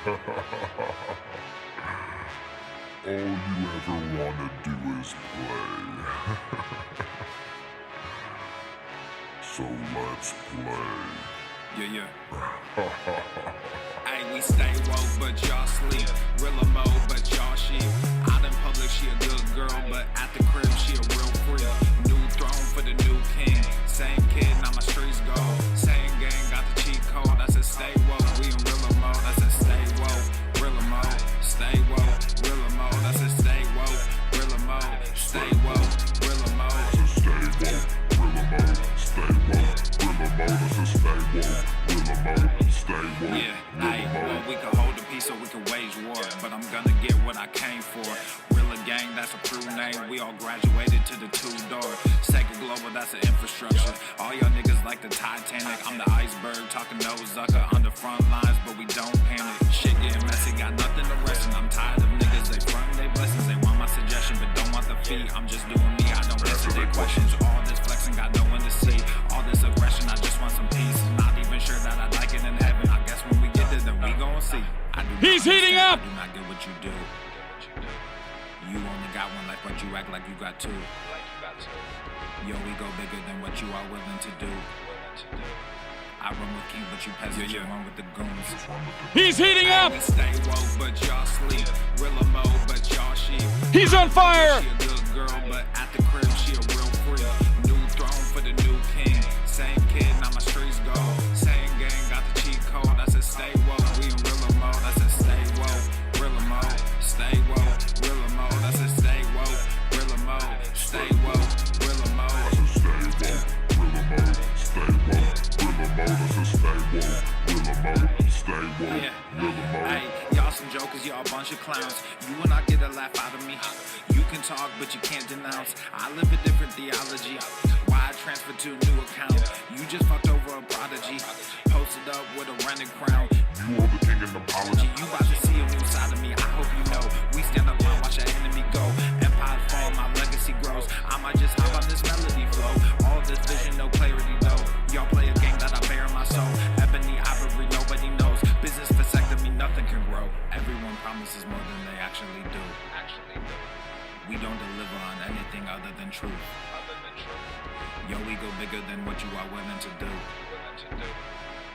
All you ever wanna do is play. So let's play. Yeah. Hey, we stay woke, but y'all sleep. Real mode, but y'all sheep. Out in public, she a good girl, but at the crib, she a real freak. New throne for the new king. Same kid, now my streets go. Same gang, got the cheat code. I said stay woke, we in real mode. I said stay woke, real mode. Stay woke, real mode. I said stay woke, real mode. Stay woke, real mode. Stay woke, real mode. Stay woke, real mode. I said stay woke, real mode. Stay woke. Yeah, hey, well, we can hold the peace or we can wage war, but I'm gonna get what I came for. Rilla gang, that's a crew name. We all graduated to the two-door. Sega Global, that's an infrastructure. All y'all niggas like the Titanic. I'm the iceberg, talking no Zucker on the front lines, but we don't panic. Shit getting messy, got nothing to rest, and I'm tired of niggas. They front they blessings, they want my suggestion, but don't want the fee. I'm just doing me, I don't answer their questions. All this flexing, got no one to see. All this aggression, I just want some peace. Not even sure that I like it in heaven. I guess when we get there, then we gon' see. He's heating up! I do not get what you do. You only got one life, but you act like you got two. Yo, we go bigger than what you are willing to do. I run with kings, but you peasants, you run with the goons. He's heating up! We stay woke, but y'all sleep. Real mode, but y'all sheep. He's on fire! She a good girl, but at the crib, she a real freak. New throne for the new king. Same kid, now my streets go. Same gang, got the cheat code. I said stay woke, we in real mode. I said stay woke, real mode. Stay woke, real mode. I said stay woke, real mode. Stay woke, real mode. I said stay woke, real mode. Stay woke, real mode. I said stay woke, real mode. Stay woke, real mode. Hey, y'all some jokers, y'all a bunch of clowns. You will not get a laugh out of me. You can talk, but you can't denounce. I live a different theology. Why I transferred to a new account? You just fucked over a prodigy. Posted up with a rented crown. You are the king and apology. You about to see a new side of me. I hope you know. We stand up and watch our enemy go. Empires fall, my legacy grows. I might just hop on this melody flow. All this vision, no clarity though. Y'all play a game that I bear in my soul. Ebony, ivory, nobody knows. Business vasectomy, nothing can grow. Everyone promises more than they actually do. We don't deliver on anything other than truth. Yo, we go bigger than what you are willing to do.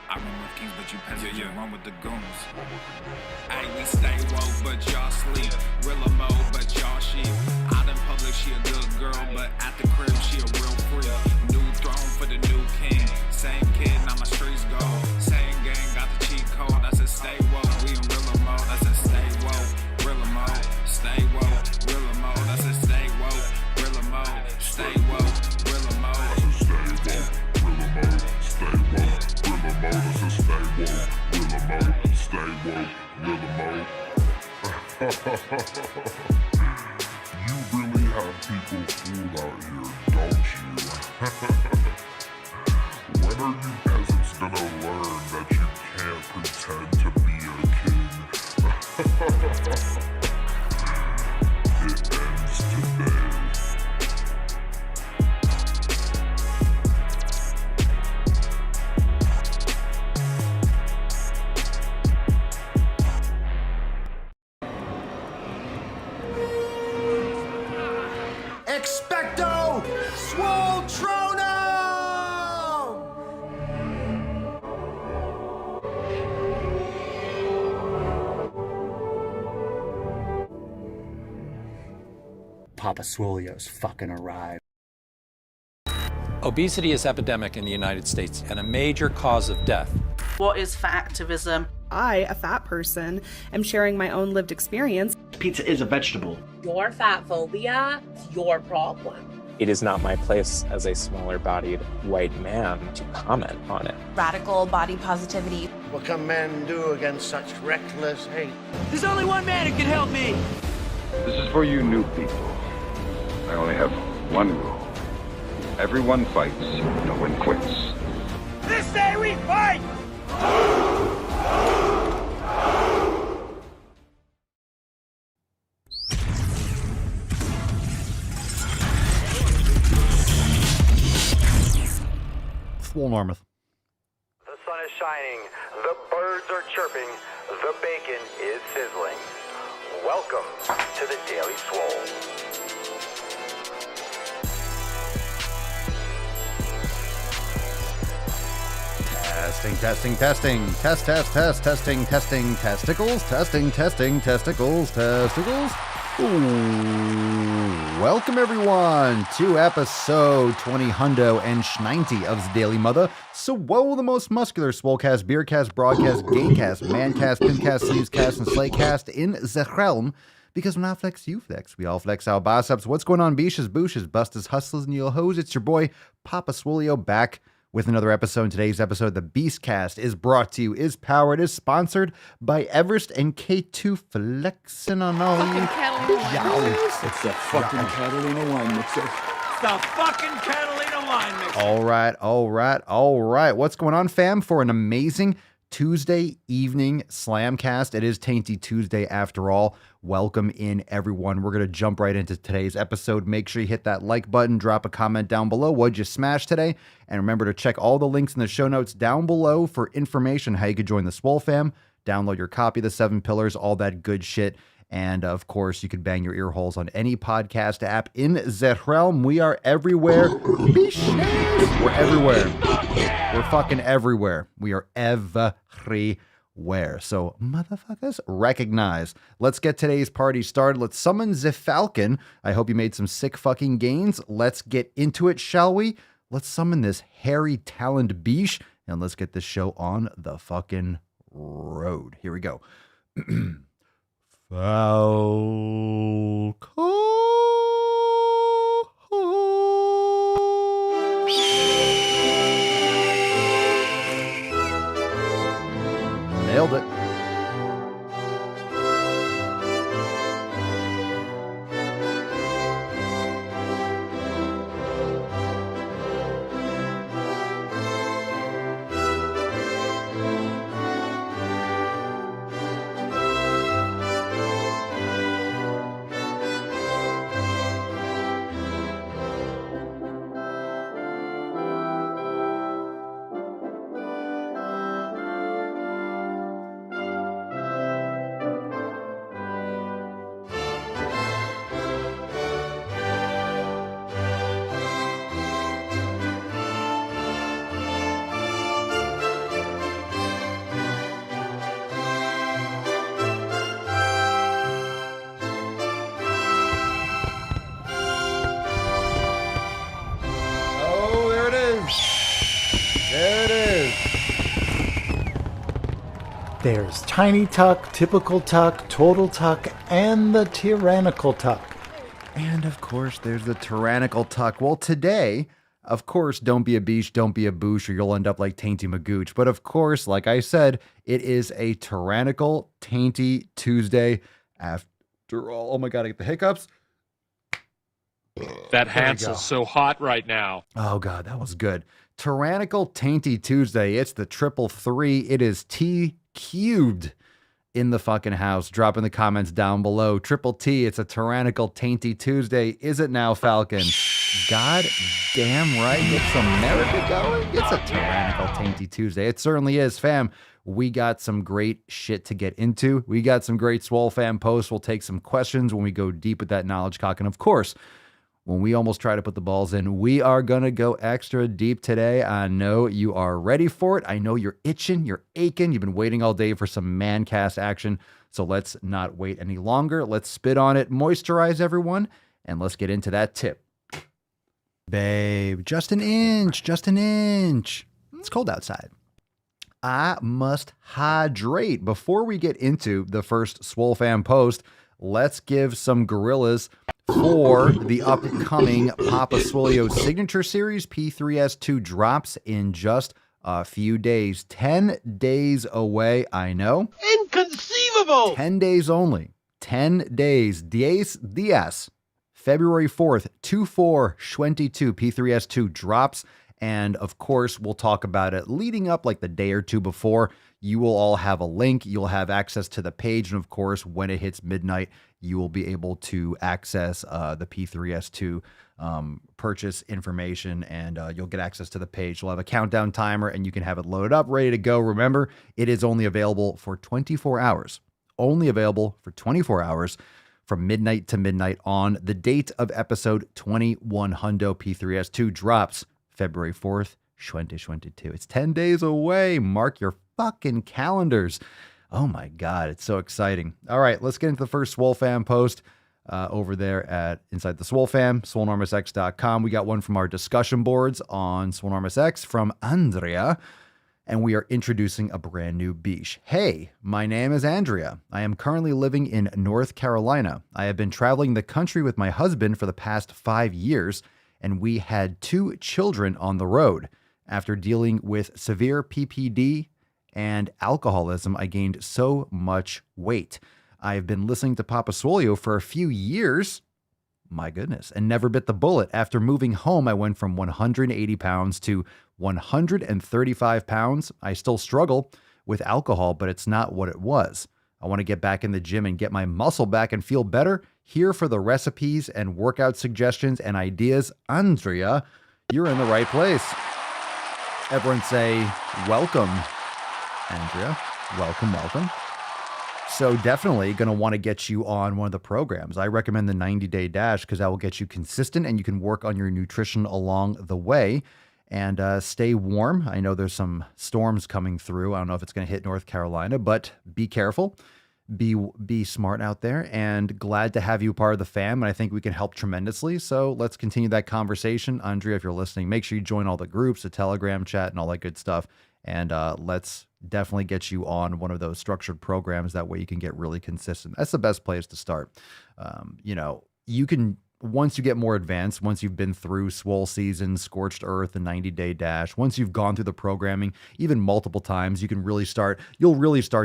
I run with kings, but you peasants, you run with the goons. Hey, we stay woke, but y'all sleep. Real mode, but y'all sheep. Out in public, she a good girl, but at the crib, she a real freak. New throne for the new king. Same kid, now my streets go. Same gang, got the cheat code. I said stay woke, we in real mode. I said stay woke, real mode. Stay woke, real mode. I said stay woke, real mode. Stay woke, real mode. I said stay woke, real mode. Stay woke, real mode. I said stay woke, real mode. Stay woke, real mode. You really have people fooled out here, don't you? When are you peasants gonna learn that you can't pretend to be a king? It ends today. Expecto Swole Trono! Papa Swolio's fucking arrived. Obesity is epidemic in the United States and a major cause of death. What is fat activism? I, a fat person, am sharing my own lived experience. Pizza is a vegetable. Your fat phobia is your problem. It is not my place as a smaller-bodied white man to comment on it. Radical body positivity. What can men do against such reckless hate? There's only one man who can help me. This is for you new people. I only have one rule. Everyone fights, no one quits. This day we fight! Swole Normuth. The sun is shining. The birds birds are chirping, the bacon is sizzling. Welcome to the Daily Swole. Testing, testing, testing. Test, test, test, testing, testing, testicles, testing, testing, testicles, testicles. Ooh. Welcome everyone to episode 20 hundo and schninety of the Daily Mother. Swole, the most muscular swolecast, beercast, broadcast, gaycast, mancast, pincast, sleevescast, and slaycast in the realm. Because when I flex, you flex. We all flex our biceps. What's going on, beaches, booshes, busters, hustlers, and your hoes? It's your boy, Papa Swoleo, back with another episode. In today's episode, the Beastcast is brought to you, is powered, is sponsored by Everest and K2 flexing on all you. It's the fucking Catalina wine mixer. It's the fucking Catalina wine mixer. All right. What's going on, fam? For an amazing Tuesday evening Slamcast. It is Tainty Tuesday after all. Welcome in, everyone. We're going to jump right into today's episode. Make sure you hit that like button, drop a comment down below. What'd you smash today? And remember to check all the links in the show notes down below for information how you could join the SwoleFam, download your copy of the 7 Pillars, all that good shit. And of course, you can bang your ear holes on any podcast app in the realm. We are everywhere. We're everywhere. We're fucking everywhere. We are everywhere. So, motherfuckers, recognize. Let's get today's party started. Let's summon the Falcon. I hope you made some sick fucking gains. Let's get into it, shall we? Let's summon this hairy talent beesh, and let's get this show on the fucking road. Here we go. Falcon. Nailed it. There's Tiny Tuck, Typical Tuck, Total Tuck, and the Tyrannical Tuck. And of course, there's the Tyrannical Tuck. Well, today, of course, don't be a beach, don't be a boosh, or you'll end up like Tainty Magooch. But of course, like I said, it is a Tyrannical Tainty Tuesday after all. Oh my God, I get the hiccups. That Hansel's so hot right now. Oh God, that was good. Tyrannical Tainty Tuesday. It's the 333. It is T cubed in the fucking house. Drop in the comments down below. Triple T, it's a Tyrannical Tainty Tuesday. Is it now, Falcon? God damn right. It's America going. It's a Tyrannical Tainty Tuesday. It certainly is, fam. We got some great shit to get into. We got some great SwoleFam posts. We'll take some questions when we go deep with that knowledge cock. And of course, when we almost try to put the balls in, we are going to go extra deep today. I know you are ready for it. I know you're itching, you're aching. You've been waiting all day for some Mancast action. So let's not wait any longer. Let's spit on it, moisturize everyone, and let's get into that tip. Babe, just an inch. It's cold outside. I must hydrate. Before we get into the first SwoleFam post, let's give some gorillas for the upcoming Papa Swoleo signature series. P3S2 drops in just a few days. 10 days away, I know. Inconceivable! 10 days only. 10 days. Diez. February 4th, 24/22. P3S2 drops. And of course, we'll talk about it leading up like the day or two before. You will all have a link. You'll have access to the page. And of course, when it hits midnight, you will be able to access the P3S2 purchase information, and you'll get access to the page. We'll have a countdown timer, and you can have it loaded up, ready to go. Remember, it is only available for 24 hours. Only available for 24 hours from midnight to midnight on the date of episode 21. Hundo P3S2 drops February 4th, 2022. It's 10 days away. Mark your fucking calendars. Oh my God, it's so exciting. All right, let's get into the first SwoleFam post over there at Inside the SwoleFam, SwoleNormusX.com. We got one from our discussion boards on SwoleNormusX from Andrea, and we are introducing a brand new biche. Hey, my name is Andrea. I am currently living in North Carolina. I have been traveling the country with my husband for the past 5 years, and we had 2 children on the road. After dealing with severe PPD and alcoholism, I gained so much weight. I have been listening to Papa Swolio for a few years, my goodness, and never bit the bullet. After moving home, I went from 180 pounds to 135 pounds. I still struggle with alcohol, but it's not what it was. I want to get back in the gym and get my muscle back and feel better. Here for the recipes and workout suggestions and ideas. Andrea, you're in the right place. Everyone say, welcome, Andrea. Welcome, welcome. So definitely going to want to get you on one of the programs. I recommend the 90-day dash because that will get you consistent and you can work on your nutrition along the way and stay warm. I know there's some storms coming through. I don't know if it's going to hit North Carolina, but be careful. Be smart out there, and glad to have you part of the fam. And I think we can help tremendously. So let's continue that conversation. Andrea, if you're listening, make sure you join all the groups, the Telegram chat, and all that good stuff. And let's definitely get you on one of those structured programs. That way you can get really consistent. That's the best place to start. You can, once you get more advanced, once you've been through Swole Season, Scorched Earth, the 90-day dash, once you've gone through the programming, even multiple times, you'll really start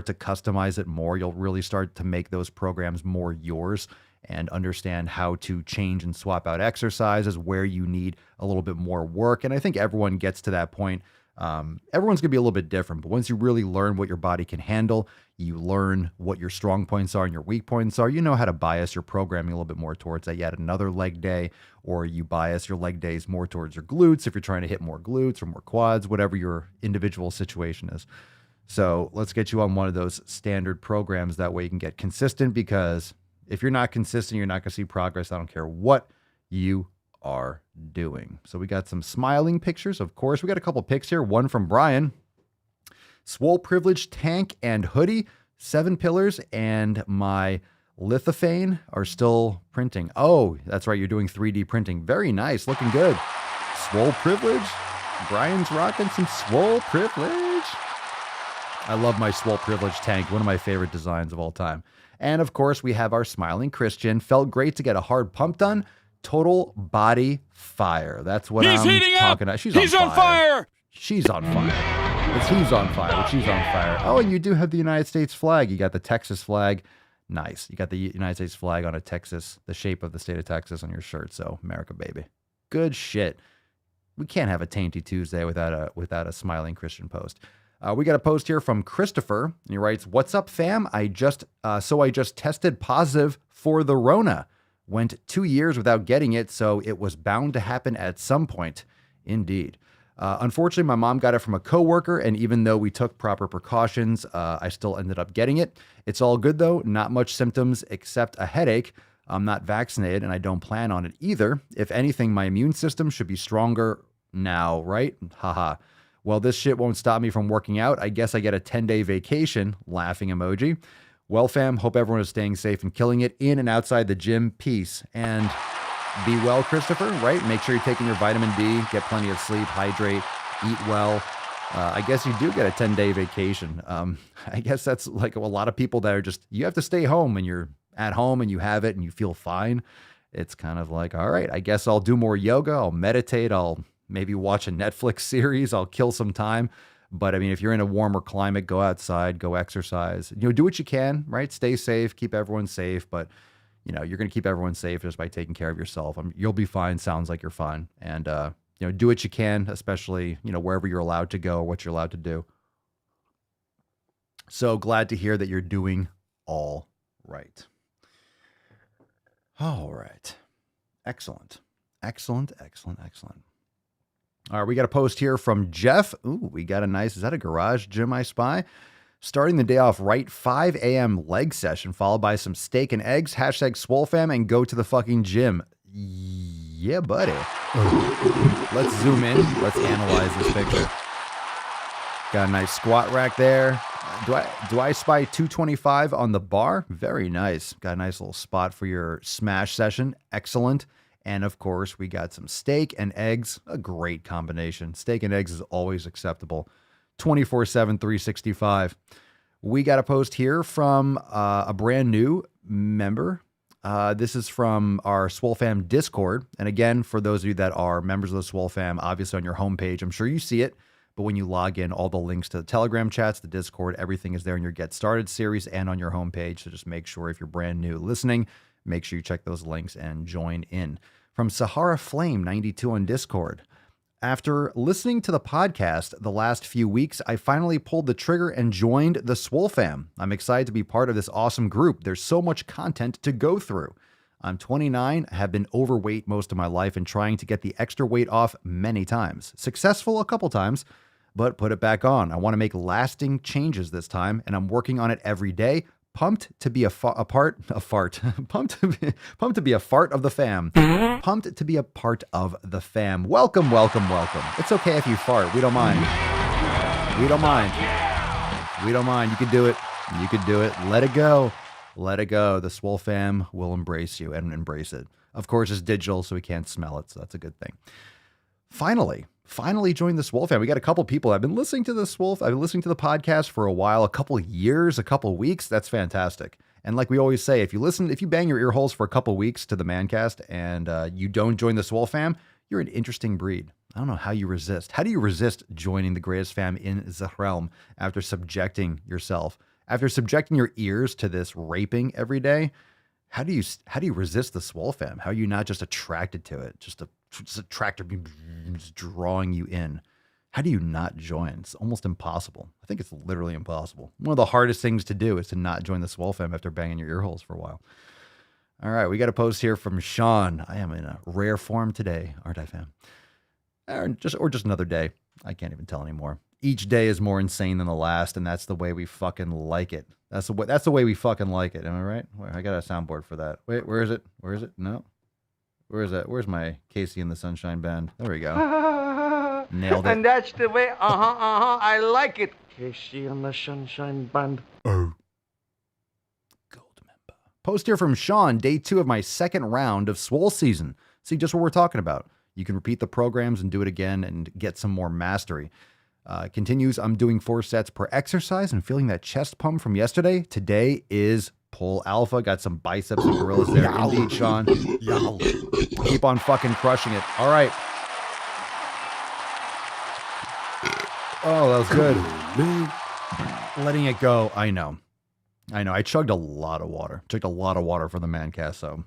to customize it more. You'll really start to make those programs more yours and understand how to change and swap out exercises where you need a little bit more work. And I think everyone gets to that point. Everyone's going to be a little bit different, but once you really learn what your body can handle, you learn what your strong points are and your weak points are, you know how to bias your programming a little bit more towards that. You add another leg day, or you bias your leg days more towards your glutes if you're trying to hit more glutes or more quads, whatever your individual situation is. So let's get you on one of those standard programs. That way you can get consistent, because if you're not consistent, you're not going to see progress. I don't care what you are doing. So we got some smiling pictures. Of course, we got a couple pics here. One from Brian. Swole Privilege tank and hoodie, 7 pillars, and my lithophane are still printing. Oh, that's right. You're doing 3D printing. Very nice. Looking good. Swole Privilege. Brian's rocking some Swole Privilege. I love my Swole Privilege tank. One of my favorite designs of all time. And of course, we have our smiling Christian. Felt great to get a hard pump done. Total body fire. That's what I'm talking about. He's on fire. She's on fire. It's he's on fire, but she's on fire. Oh, and you do have the United States flag. You got the Texas flag. Nice. You got the United States flag on a Texas, the shape of the state of Texas on your shirt. So America, baby. Good shit. We can't have a Tainty Tuesday without a smiling Christian post. We got a post here from Christopher, and he writes, "What's up, fam? I just tested positive for the Rona. Went 2 years without getting it, so it was bound to happen at some point." Indeed. Unfortunately, my mom got it from a coworker, and even though we took proper precautions, I still ended up getting it. It's all good, though. Not much symptoms except a headache. I'm not vaccinated, and I don't plan on it either. If anything, my immune system should be stronger now, right? Haha. Well, this shit won't stop me from working out. I guess I get a 10-day vacation. Laughing emoji. Well, fam, hope everyone is staying safe and killing it in and outside the gym. Peace. And be well, Christopher, right? Make sure you're taking your vitamin D, get plenty of sleep, hydrate, eat well. I guess you do get a 10-day vacation. I guess that's like a lot of people that are just, you have to stay home and you're at home and you have it and you feel fine. It's kind of like, all right, I guess I'll do more yoga. I'll meditate. I'll maybe watch a Netflix series. I'll kill some time. But I mean, if you're in a warmer climate, go outside, go exercise, do what you can, right? Stay safe, keep everyone safe. But you're going to keep everyone safe just by taking care of yourself. You'll be fine. Sounds like you're fine. And, do what you can, especially, wherever you're allowed to go, what you're allowed to do. So glad to hear that you're doing all right. All right. Excellent. Excellent. All right, we got a post here from Jeff. Ooh, we got a nice, is that a garage gym I spy? Starting the day off right, 5 a.m. leg session, followed by some steak and eggs, hashtag SwoleFam, and go to the fucking gym. Yeah, buddy. Let's zoom in. Let's analyze this picture. Got a nice squat rack there. Do I spy 225 on the bar? Very nice. Got a nice little spot for your smash session. Excellent. And of course, we got some steak and eggs. A great combination. Steak and eggs is always acceptable. 24/7, 365. We got a post here from a brand new member. This is from our SwoleFam Discord. And again, for those of you that are members of the SwoleFam, obviously on your homepage, I'm sure you see it. But when you log in, all the links to the Telegram chats, the Discord, everything is there in your Get Started series and on your homepage. So just make sure if you're brand new listening, make sure you check those links and join in. From Sahara Flame 92 on Discord. After listening to the podcast the last few weeks, I finally pulled the trigger and joined the SwoleFam. I'm excited to be part of this awesome group. There's so much content to go through. I'm 29, have been overweight most of my life and trying to get the extra weight off many times. Successful a couple times, but put it back on. I want to make lasting changes this time, and I'm working on it every day. Pumped to be pumped to be a fart of the fam. Pumped to be a part of the fam. Welcome. It's okay if you fart. We don't mind. You can do it. Let it go. The SwoleFam will embrace you and embrace it. Of course, it's digital, so we can't smell it. So that's a good thing. Finally joined the SwoleFam. We got a couple people. I've been listening to the podcast for a while, a couple years, a couple weeks. That's fantastic. And like we always say, if you bang your ear holes for a couple weeks to the Mancast and you don't join the SwoleFam, you're an interesting breed. I don't know how you resist. How do you resist joining the greatest fam in the realm after subjecting your ears to this raping every day? How do you resist the SwoleFam? How are you not just attracted to it? Just attractor just drawing you in. How do you not join? It's almost impossible. I think it's literally impossible. One of the hardest things to do is to not join the SwoleFam after banging your ear holes for a while. All right, we got a post here from Sean. I am in a rare form today, aren't I, fam? Or just another day. I can't even tell anymore. Each day is more insane than the last, and that's the way we fucking like it. That's the way we fucking like it. Am I right? I got a soundboard for that. Wait, where is it? No. Where is that? Where's my Casey and the Sunshine Band? There we go. Nailed it. And that's the way, I like it. Casey and the Sunshine Band. Oh. Gold member. Post here from Sean, day 2 of my second round of Swole season. See, just what we're talking about. You can repeat the programs and do it again and get some more mastery. Continues, I'm doing 4 sets per exercise and feeling that chest pump from yesterday. Today is pull alpha. Got some biceps and gorillas there. Indeed, Sean. Keep on fucking crushing it. All right. Oh, that was good. Letting it go. I know. I chugged a lot of water. For the Mancast, so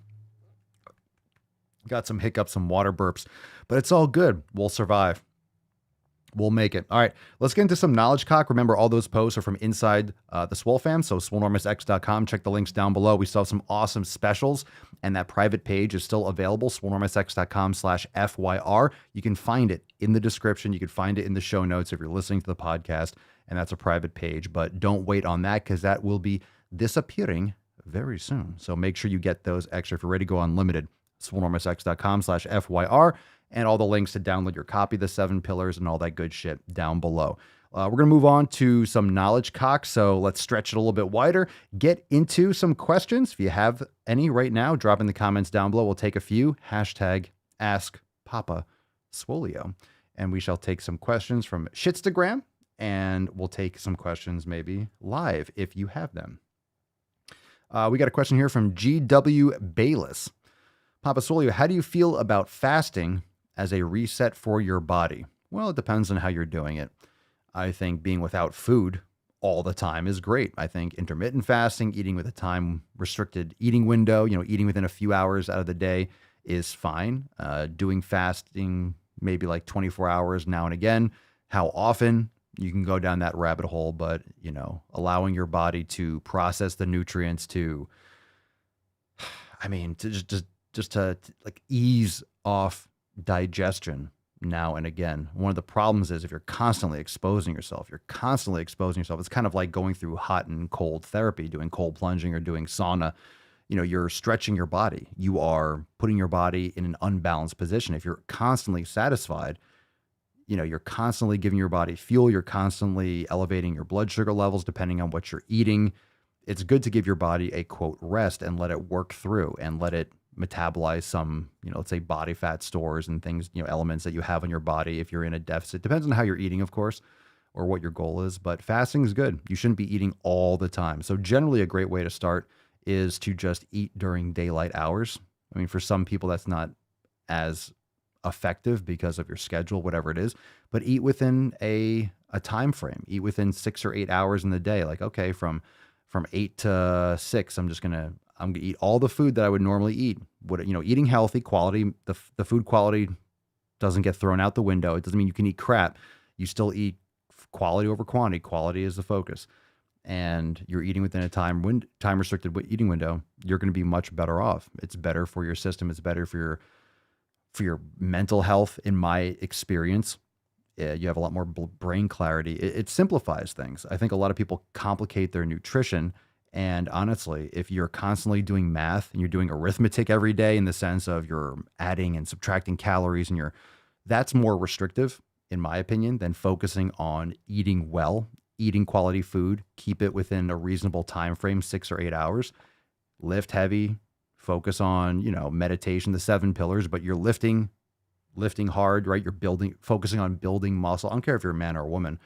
got some hiccups, some water burps, but it's all good. We'll survive. We'll make it. All right, let's get into some knowledge cock. Remember, all those posts are from inside the SwoleFam, so SwoleNormusX.com. Check the links down below. We still have some awesome specials, and that private page is still available, SwoleNormusX.com/FYR. You can find it in the description. You can find it in the show notes if you're listening to the podcast, and that's a private page. But don't wait on that, because that will be disappearing very soon. So make sure you get those extra if you're ready to go unlimited. SwoleNormusX.com/FYR. And all the links to download your copy of the 7 pillars and all that good shit down below. We're going to move on to some knowledge cock. So let's stretch it a little bit wider. Get into some questions. If you have any right now, drop in the comments down below. We'll take a few. #AskPapaSwolio. And we shall take some questions from Shitstagram. And we'll take some questions maybe live if you have them. We got a question here from GW Bayless. Papa Swolio, how do you feel about fasting as a reset for your body? Well, it depends on how you're doing it. I think being without food all the time is great. I think intermittent fasting, eating with a time restricted eating window, eating within a few hours out of the day is fine. Doing fasting maybe like 24 hours now and again. How often? You can go down that rabbit hole, but allowing your body to process the nutrients to, I mean, just to like ease off digestion now and again. One of the problems is if you're constantly exposing yourself, it's kind of like going through hot and cold therapy, doing cold plunging or doing sauna. You know, you're stretching your body. You are putting your body in an unbalanced position. If you're constantly satisfied, you know, you're constantly giving your body fuel. You're constantly elevating your blood sugar levels depending on what you're eating. It's good to give your body a quote rest and let it work through and let it metabolize some, you know, let's say body fat stores and things, you know, elements that you have on your body if you're in a deficit. Depends on how you're eating, of course, or what your goal is, but fasting is good. You shouldn't be eating all the time. So generally a great way to start is to just eat during daylight hours. I mean, for some people that's not as effective because of your schedule, whatever it is, but eat within a time frame. Eat within 6 or 8 hours in the day. Like, okay, from 8 to 6, I'm gonna eat all the food that I would normally eat. Eating healthy, quality, the food quality doesn't get thrown out the window. It doesn't mean you can eat crap. You still eat quality over quantity. Quality is the focus. And you're eating within a time restricted eating window, you're going to be much better off. It's better for your system. It's better for your mental health. In my experience, you have a lot more brain clarity. It simplifies things. I think a lot of people complicate their nutrition. And honestly, if you're constantly doing math and you're doing arithmetic every day in the sense of you're adding and subtracting calories and that's more restrictive, in my opinion, than focusing on eating well, eating quality food, keep it within a reasonable time frame, 6 or 8 hours, lift heavy, focus on, meditation, the 7 pillars, but you're lifting hard, right? You're focusing on building muscle. I don't care if you're a man or a woman.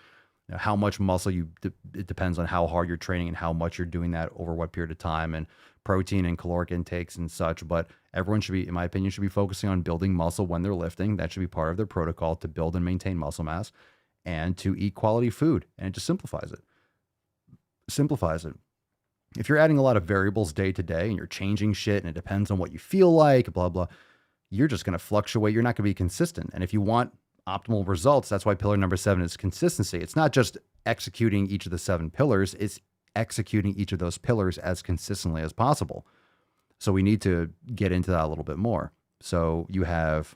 How much muscle it depends on how hard you're training and how much you're doing that over what period of time, and protein and caloric intakes and such. But everyone should be, in my opinion, should be focusing on building muscle when they're lifting. That should be part of their protocol to build and maintain muscle mass and to eat quality food. And it just simplifies it. If you're adding a lot of variables day to day and you're changing shit and it depends on what you feel like, blah, blah, you're just going to fluctuate. You're not going to be consistent. And if you want optimal results, that's why pillar number 7 is consistency. It's not just executing each of the 7 pillars. It's executing each of those pillars as consistently as possible. So we need to get into that a little bit more. So you have,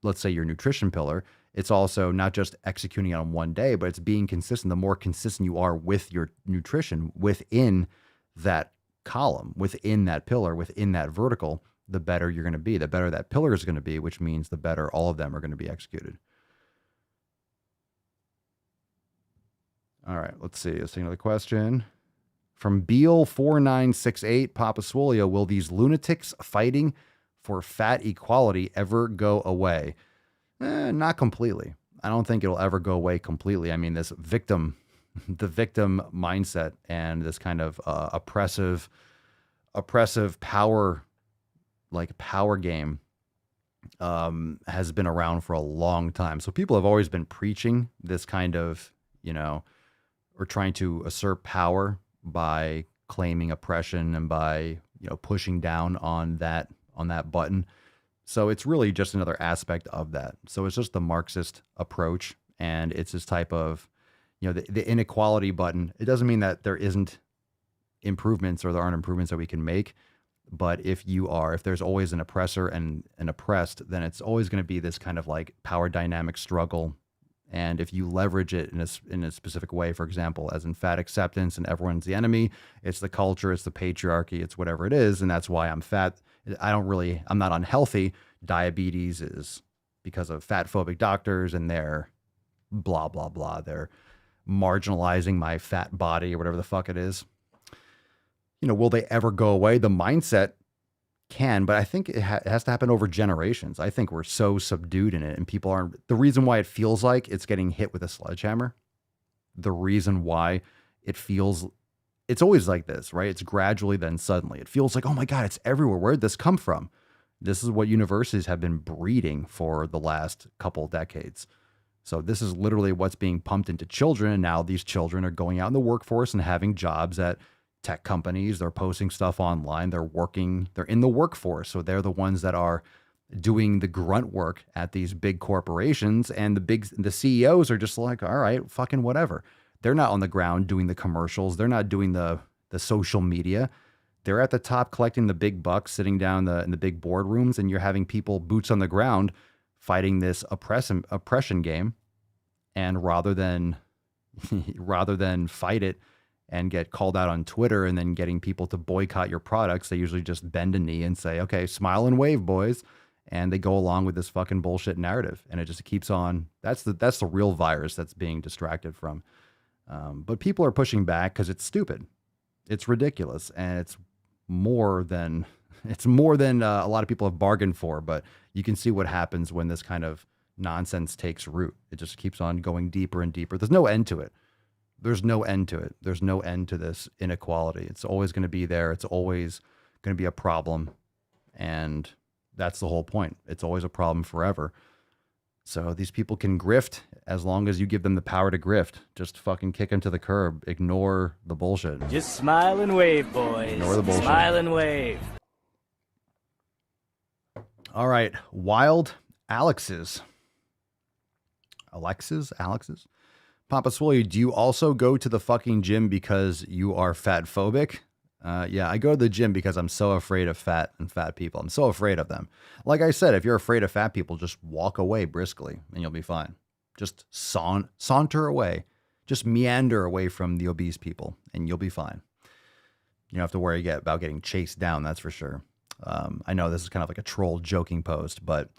let's say, your nutrition pillar. It's also not just executing it on one day, but it's being consistent. The more consistent you are with your nutrition within that column, within that pillar, within that vertical, the better you're going to be. The better that pillar is going to be, which means the better all of them are going to be executed. All right, let's see. Let's take another question. From Beal4968, Papa Swolio, will these lunatics fighting for fat equality ever go away? Not completely. I don't think it'll ever go away completely. I mean, the victim mindset and this kind of oppressive power game has been around for a long time. So people have always been preaching this kind of, or trying to assert power by claiming oppression and by, pushing down on that button. So it's really just another aspect of that. So it's just the Marxist approach, and it's this type of, the inequality button. It doesn't mean that there isn't improvements or there aren't improvements that we can make. But if there's always an oppressor and an oppressed, then it's always going to be this kind of like power dynamic struggle. And if you leverage it in a specific way, for example, as in fat acceptance and everyone's the enemy, it's the culture, it's the patriarchy, it's whatever it is. And that's why I'm fat. I'm not unhealthy. Diabetes is because of fat phobic doctors and they're blah, blah, blah. They're marginalizing my fat body or whatever the fuck it is. Will they ever go away? The mindset can, but I think it has to happen over generations. I think we're so subdued in it, and people aren't. The reason why it feels like it's getting hit with a sledgehammer, the reason why it's always like this, right? It's gradually, then suddenly. It feels like, oh my God, it's everywhere. Where'd this come from? This is what universities have been breeding for the last couple decades. So this is literally what's being pumped into children, and now these children are going out in the workforce and having jobs at tech companies. They're posting stuff online. They're in the workforce. So they're the ones that are doing the grunt work at these big corporations, and the CEOs are just like, all right, fucking whatever. They're not on the ground doing the commercials. They're not doing the social media. They're at the top collecting the big bucks, sitting down in the big boardrooms, and you're having people boots on the ground fighting this oppression game. And rather than fight it and get called out on Twitter and then getting people to boycott your products, they usually just bend a knee and say, okay, smile and wave, boys. And they go along with this fucking bullshit narrative. And it just keeps on. That's the real virus that's being distracted from. But people are pushing back because it's stupid. It's ridiculous. And it's more than a lot of people have bargained for. But you can see what happens when this kind of nonsense takes root. It just keeps on going deeper and deeper. There's no end to it. There's no end to it. There's no end to this inequality. It's always going to be there. It's always going to be a problem. And that's the whole point. It's always a problem forever. So these people can grift as long as you give them the power to grift. Just fucking kick them to the curb. Ignore the bullshit. Just smile and wave, boys. Ignore the bullshit. Smile and wave. All right. Wild Alex's. Papa Swole, do you also go to the fucking gym because you are fat phobic? Yeah, I go to the gym because I'm so afraid of fat people. I'm so afraid of them. Like I said, if you're afraid of fat people, just walk away briskly and you'll be fine. Just saunter away. Just meander away from the obese people and you'll be fine. You don't have to worry about getting chased down, that's for sure. I know this is kind of like a troll joking post, but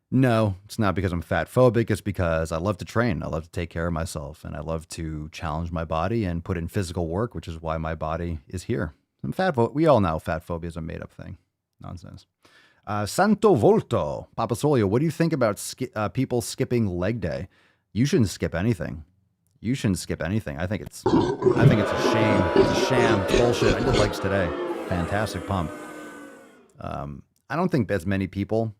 no, it's not because I'm fat phobic. It's because I love to train. I love to take care of myself and I love to challenge my body and put in physical work, which is why my body is here. I'm we all know fat phobia is a made up thing. Nonsense. Santo Volto, Papa Solio, what do you think about people skipping leg day? You shouldn't skip anything. You shouldn't skip anything. I think it's a shame. It's a sham. It's bullshit. I did legs today. Fantastic pump. I don't think as many people.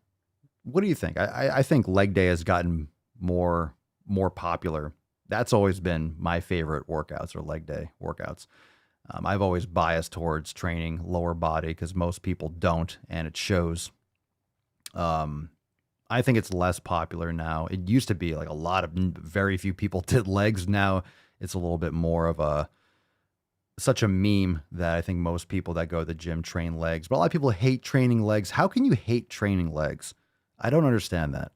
What do you think? I think leg day has gotten more popular. That's always been my favorite workouts or leg day workouts. I've always biased towards training lower body because most people don't, and it shows. I think it's less popular now. It used to be like very few people did legs. Now it's a little bit more of such a meme that I think most people that go to the gym train legs. But a lot of people hate training legs. How can you hate training legs? I don't understand that.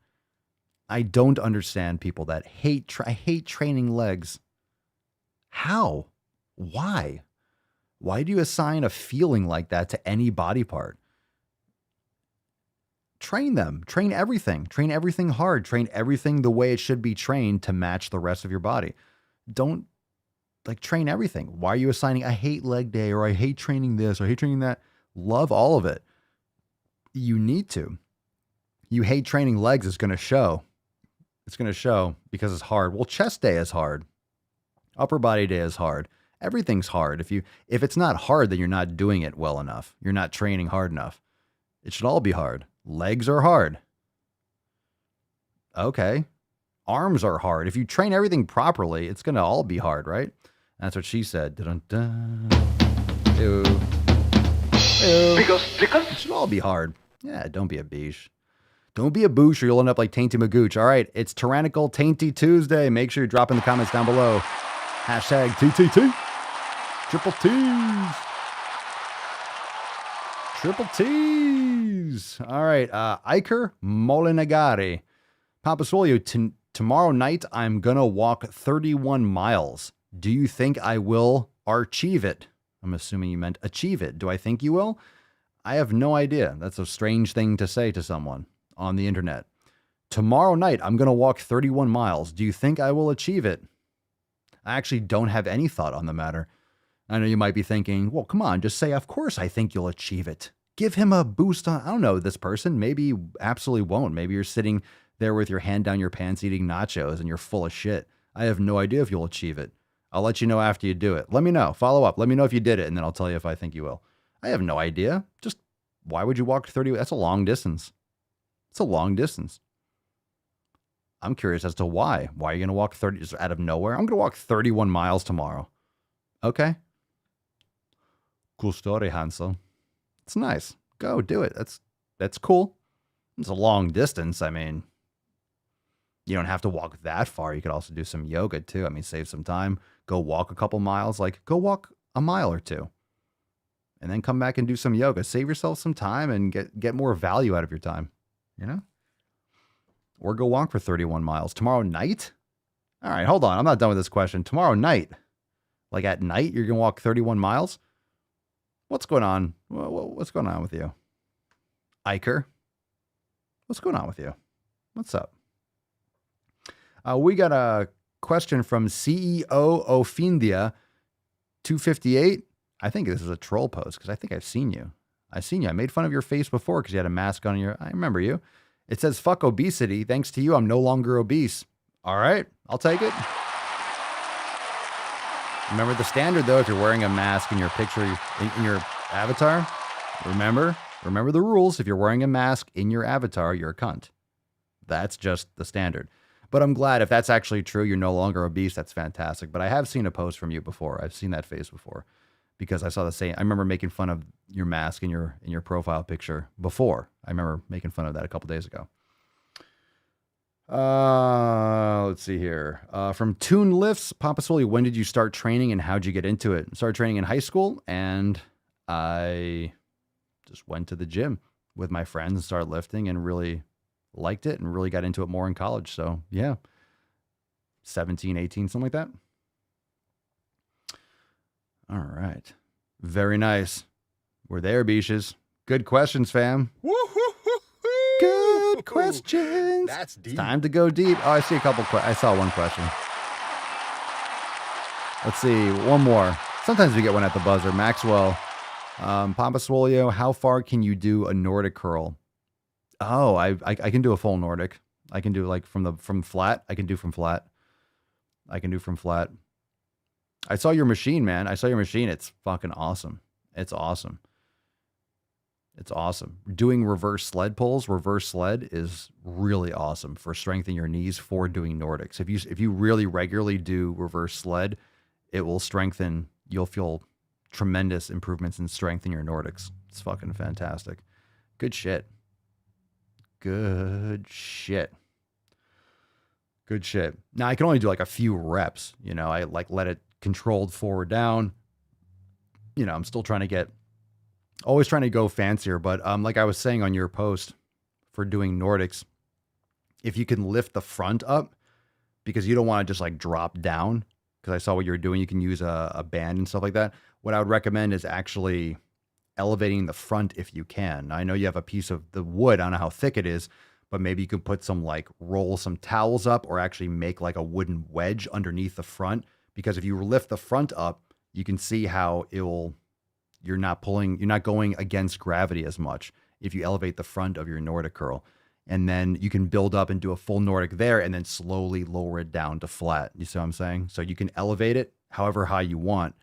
I don't understand people that hate training legs. How? Why? Why do you assign a feeling like that to any body part? Train them. Train everything. Train everything hard. Train everything the way it should be trained to match the rest of your body. Don't train everything. Why are you assigning, I hate leg day or I hate training this or I hate training that? Love all of it. You need to. You hate training legs, it's going to show. It's going to show because it's hard. Well, chest day is hard. Upper body day is hard. Everything's hard. If it's not hard, then you're not doing it well enough. You're not training hard enough. It should all be hard. Legs are hard. Okay. Arms are hard. If you train everything properly, it's going to all be hard, right? That's what she said. Dun-dun-dun. Ew. Ew. It should all be hard. Yeah, don't be a beesh. Don't be a boosh or you'll end up like Tainty Magooch. All right, it's Tyrannical Tainty Tuesday. Make sure you drop in the comments down below. Hashtag TTT. Triple T's. Triple T's. All right, Iker Molinagari. Papa Swole, tomorrow night I'm going to walk 31 miles. Do you think I will achieve it? I'm assuming you meant achieve it. Do I think you will? I have no idea. That's a strange thing to say to someone on the internet. Tomorrow night, I'm going to walk 31 miles. Do you think I will achieve it? I actually don't have any thought on the matter. I know you might be thinking, well, come on, just say, of course I think you'll achieve it. Give him a boost on, I don't know, this person. Maybe you absolutely won't. Maybe you're sitting there with your hand down your pants eating nachos and you're full of shit. I have no idea if you'll achieve it. I'll let you know after you do it. Let me know. Follow up. Let me know if you did it, and then I'll tell you if I think you will. I have no idea. Just, why would you walk 30? That's a long distance. It's a long distance. I'm curious as to why. Why are you going to walk 30 just out of nowhere? I'm going to walk 31 miles tomorrow. Okay. Cool story, Hansel. It's nice. Go do it. That's cool. It's a long distance. I mean, you don't have to walk that far. You could also do some yoga too. I mean, save some time. Go walk a couple miles. Go walk a mile or two. and then come back and do some yoga. Save yourself some time and get more value out of your time, you know? Or go walk for 31 miles. Tomorrow night? All right, hold on. I'm not done with this question. Tomorrow night, like at night, you're going to walk 31 miles? What's going on? What's going on with you? Iker? What's going on with you? What's up? We got a question from CEO Ophindia 258. I think this is a troll post because I think I've seen you. I made fun of your face before because you had a mask on I remember you. It says, fuck obesity. Thanks to you, I'm no longer obese. All right, I'll take it. Remember the standard, though, if you're wearing a mask in your picture, in your avatar, remember the rules. If you're wearing a mask in your avatar, you're a cunt. That's just the standard. But I'm glad if that's actually true, you're no longer obese. That's fantastic. But I have seen a post from you before. I've seen that face before because I saw the same. I remember making fun of your mask in your profile picture before. I remember making fun of that a couple days ago. Let's see here. From Toon Lifts, Papa Swole, when did you start training and how'd you get into it? I started training in high school and I just went to the gym with my friends and started lifting and really liked it and really got into it more in college. So yeah, 17, 18, something like that. All right. Very nice. We're there, Beaches. Good questions, fam. Good questions. That's deep. It's time to go deep. Oh, I see a couple. I saw one question. Let's see. One more. Sometimes we get one at the buzzer. Maxwell. Papa Swole, how far can you do a Nordic curl? Oh, I can do a full Nordic. I can do like from flat. I can do from flat. I saw your machine, man. I saw your machine. It's fucking awesome. It's awesome. Doing reverse sled pulls. Reverse sled is really awesome for strengthening your knees for doing Nordics. If you really regularly do reverse sled, it will strengthen. You'll feel tremendous improvements in strength in your Nordics. It's fucking fantastic. Good shit. Now I can only do like a few reps. You know, I like let it controlled forward down. You know, I'm still always trying to go fancier. But like I was saying on your post for doing Nordics, if you can lift the front up because you don't want to just like drop down, because I saw what you were doing, you can use a band and stuff like that. What I would recommend is actually elevating the front if you can. Now, I know you have a piece of the wood. I don't know how thick it is, but maybe you could put roll some towels up or actually make like a wooden wedge underneath the front. Because if you lift the front up, you can see how you're not going against gravity as much if you elevate the front of your Nordic curl. And then you can build up and do a full Nordic there and then slowly lower it down to flat. You see what I'm saying? So you can elevate it however high you want,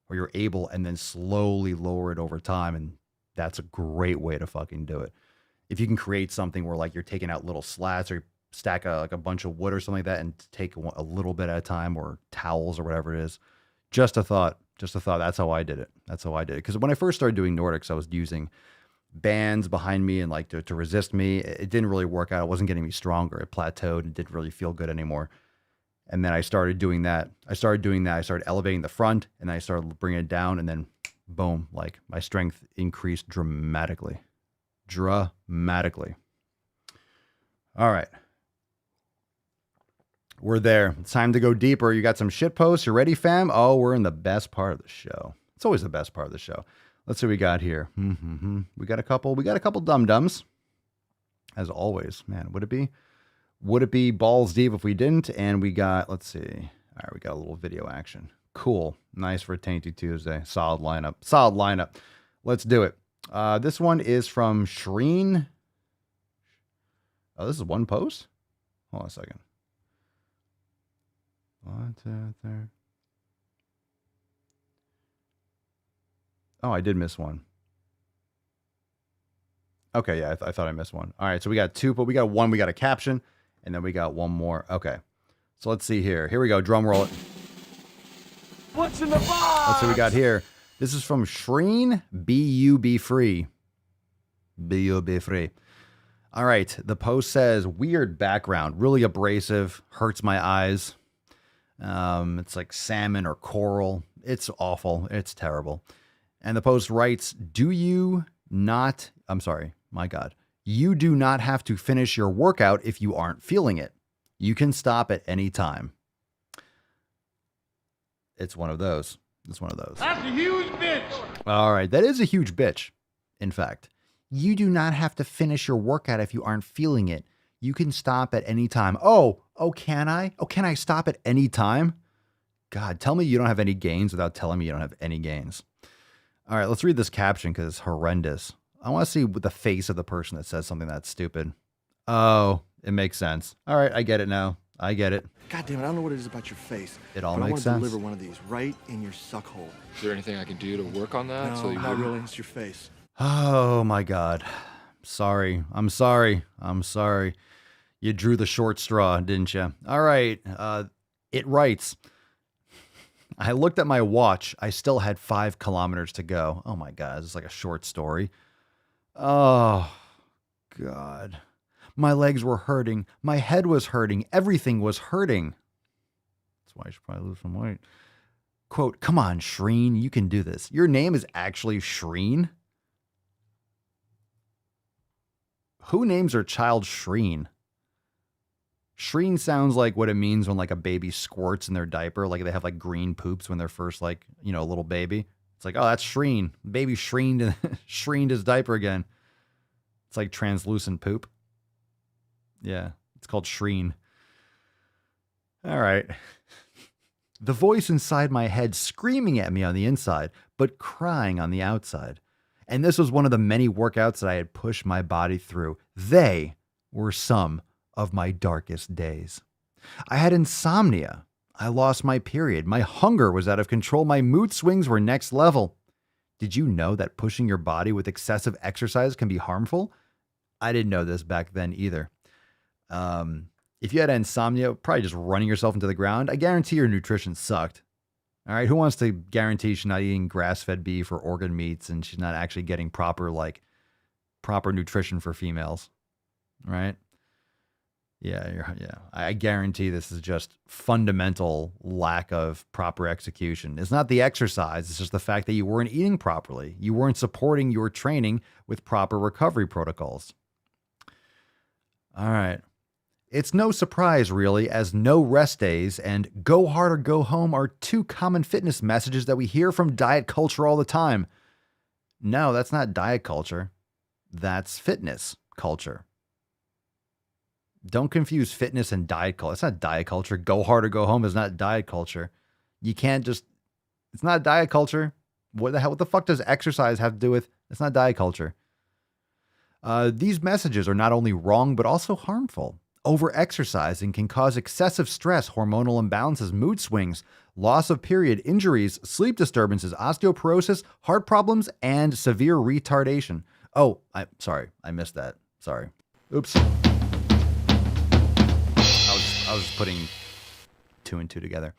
or you're able, and then slowly lower it over time. And that's a great way to fucking do it. If you can create something where like you're taking out little slats or you stack a bunch of wood or something like that and take a little bit at a time, or towels or whatever it is. Just a thought. That's how I did it. Because when I first started doing Nordics, I was using bands behind me and like to resist me. It didn't really work out. It wasn't getting me stronger. It plateaued and didn't really feel good anymore. And then I started doing that. I started elevating the front and then I started bringing it down, and then boom, like my strength increased dramatically. All right. We're there. It's time to go deeper. You got some shit posts. You ready, fam? Oh, we're in the best part of the show. It's always the best part of the show. Let's see what we got here. We got a couple dum-dums. As always, man, would it be balls deep if we didn't? And we got, let's see. All right, we got a little video action. Cool. Nice for Tainty Tuesday. Solid lineup. Let's do it. This one is from Shreen. Oh, this is one post? Hold on a second. 1, 2, 3. Oh, I did miss one. Okay, yeah, I thought I missed one. All right, so we got two, but we got one. We got a caption, and then we got one more. Okay, so let's see here. Here we go. Drum roll it. What's in the box? Let's see what we got here. This is from Shreen. B-U-B free. B-U-B free. All right, the post says, weird background, really abrasive, hurts my eyes. It's like salmon or coral. It's awful. It's terrible. And the post writes, you do not have to finish your workout if you aren't feeling it. You can stop at any time. It's one of those. That's a huge bitch. All right. That is a huge bitch. In fact, you do not have to finish your workout if you aren't feeling it. You can stop at any time. Oh, can I? Oh, can I stop at any time? God, tell me you don't have any gains without telling me you don't have any gains. All right, let's read this caption because it's horrendous. I want to see the face of the person that says something that's stupid. Oh, it makes sense. All right, I get it now. I get it. God damn it, I don't know what it is about your face. It all but makes sense. I want to deliver one of these right in your suck hole. Is there anything I can do to work on that? No, not really. It's your face. Oh, my God. Sorry. I'm sorry. You drew the short straw, didn't you? All right. It writes, I looked at my watch. I still had 5 kilometers to go. Oh, my God. This is like a short story. Oh, God. My legs were hurting. My head was hurting. Everything was hurting. That's why I should probably lose some weight. Quote, come on, Shreen. You can do this. Your name is actually Shreen? Who names their child Shreen? Shreen sounds like what it means when like a baby squirts in their diaper. Like they have like green poops when they're first like, a little baby. It's like, oh, that's Shreen. Baby shreened his diaper again. It's like translucent poop. Yeah, it's called Shreen. All right. The voice inside my head screaming at me on the inside, but crying on the outside. And this was one of the many workouts that I had pushed my body through. They were some of my darkest days. I had insomnia. I lost my period. My hunger was out of control. My mood swings were next level. Did you know that pushing your body with excessive exercise can be harmful? I didn't know this back then either. If you had insomnia, probably just running yourself into the ground, I guarantee your nutrition sucked. All right, who wants to guarantee she's not eating grass-fed beef or organ meats and she's not actually getting proper nutrition for females, right? Yeah. I guarantee this is just fundamental lack of proper execution. It's not the exercise. It's just the fact that you weren't eating properly. You weren't supporting your training with proper recovery protocols. All right. It's no surprise, really, as no rest days and go hard or go home are 2 common fitness messages that we hear from diet culture all the time. No, that's not diet culture. That's fitness culture. Don't confuse fitness and diet culture. It's not diet culture. Go hard or go home is not diet culture. You can't just, it's not diet culture. What the fuck does exercise have to do with? It's not diet culture. These messages are not only wrong, but also harmful. Over-exercising can cause excessive stress, hormonal imbalances, mood swings, loss of period, injuries, sleep disturbances, osteoporosis, heart problems, and severe retardation. Oh, sorry. I missed that. Sorry. Oops. I was just putting 2 and 2 together.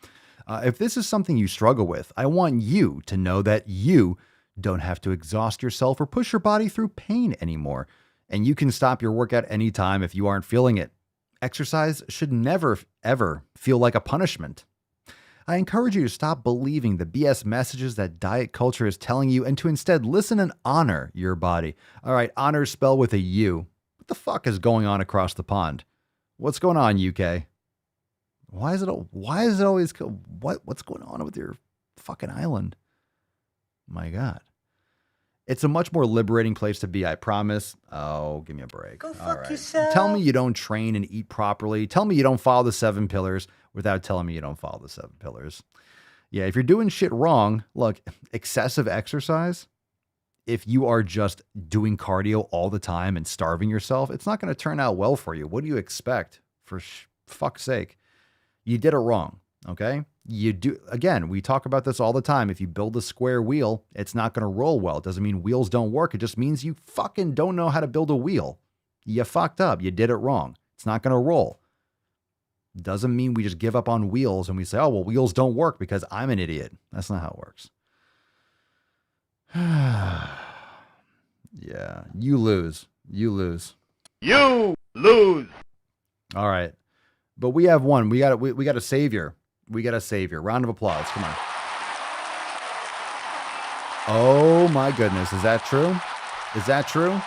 If this is something you struggle with, I want you to know that you don't have to exhaust yourself or push your body through pain anymore. And you can stop your workout anytime if you aren't feeling it. Exercise should never, ever feel like a punishment. I encourage you to stop believing the BS messages that diet culture is telling you and to instead listen and honor your body. All right, honor spelled with a U. What the fuck is going on across the pond? What's going on, UK? Why is it always, what's going on with your fucking island? My God. It's a much more liberating place to be, I promise. Oh, give me a break. Go fuck yourself. Tell me you don't train and eat properly. Tell me you don't follow the 7 pillars without telling me you don't follow the 7 pillars. Yeah, if you're doing shit wrong, look, excessive exercise, if you are just doing cardio all the time and starving yourself, it's not going to turn out well for you. What do you expect? For fuck's sake. You did it wrong, okay? You do, again, we talk about this all the time. If you build a square wheel, it's not going to roll well. It doesn't mean wheels don't work. It just means you fucking don't know how to build a wheel. You fucked up. You did it wrong. It's not going to roll. Doesn't mean we just give up on wheels and we say, oh, well, wheels don't work because I'm an idiot. That's not how it works. Yeah, you lose. You lose. You lose. All right. But we have one. We got a savior. We got a savior. Round of applause. Come on. Oh my goodness. Is that true? Is that true?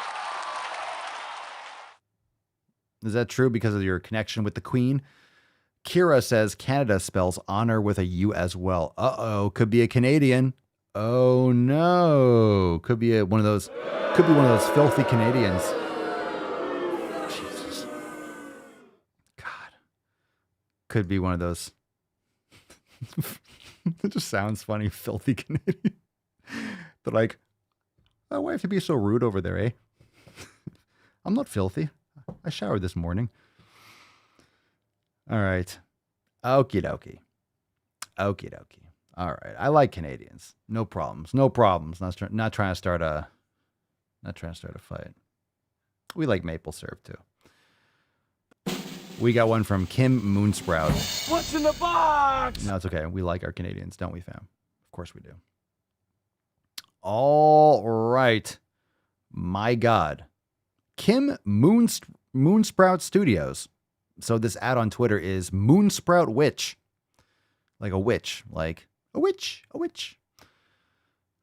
Is that true because of your connection with the Queen? Kira says Canada spells honor with a U as well. Uh-oh. Could be a Canadian. Oh no. Could be one of those filthy Canadians. Jesus. God. Could be one of those. It just sounds funny, filthy Canadian. They're like, oh, why have to be so rude over there, eh? I'm not filthy. I showered this morning. All right. Okie dokie. Okie dokie. All right. I like Canadians. No problems. No problems. Not trying to start a fight. We like maple syrup too. We got one from Kim Moonsprout. What's in the box? No, it's okay. We like our Canadians, don't we, fam? Of course we do. All right. My God. Kim Moonsprout Studios. So this ad on Twitter is Moonsprout Witch. Like a witch. Like a witch. A witch.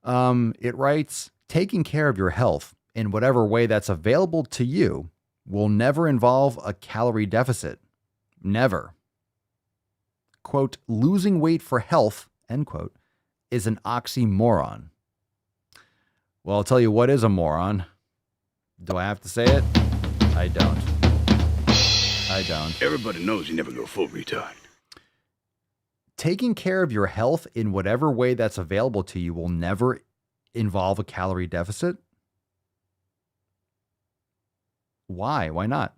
It writes, taking care of your health in whatever way that's available to you will never involve a calorie deficit. Never. Quote, losing weight for health, end quote, is an oxymoron. Well, I'll tell you what is a moron. Do I have to say it? I don't. I don't. Everybody knows you never go full retard. Taking care of your health in whatever way that's available to you will never involve a calorie deficit? Why? Why not?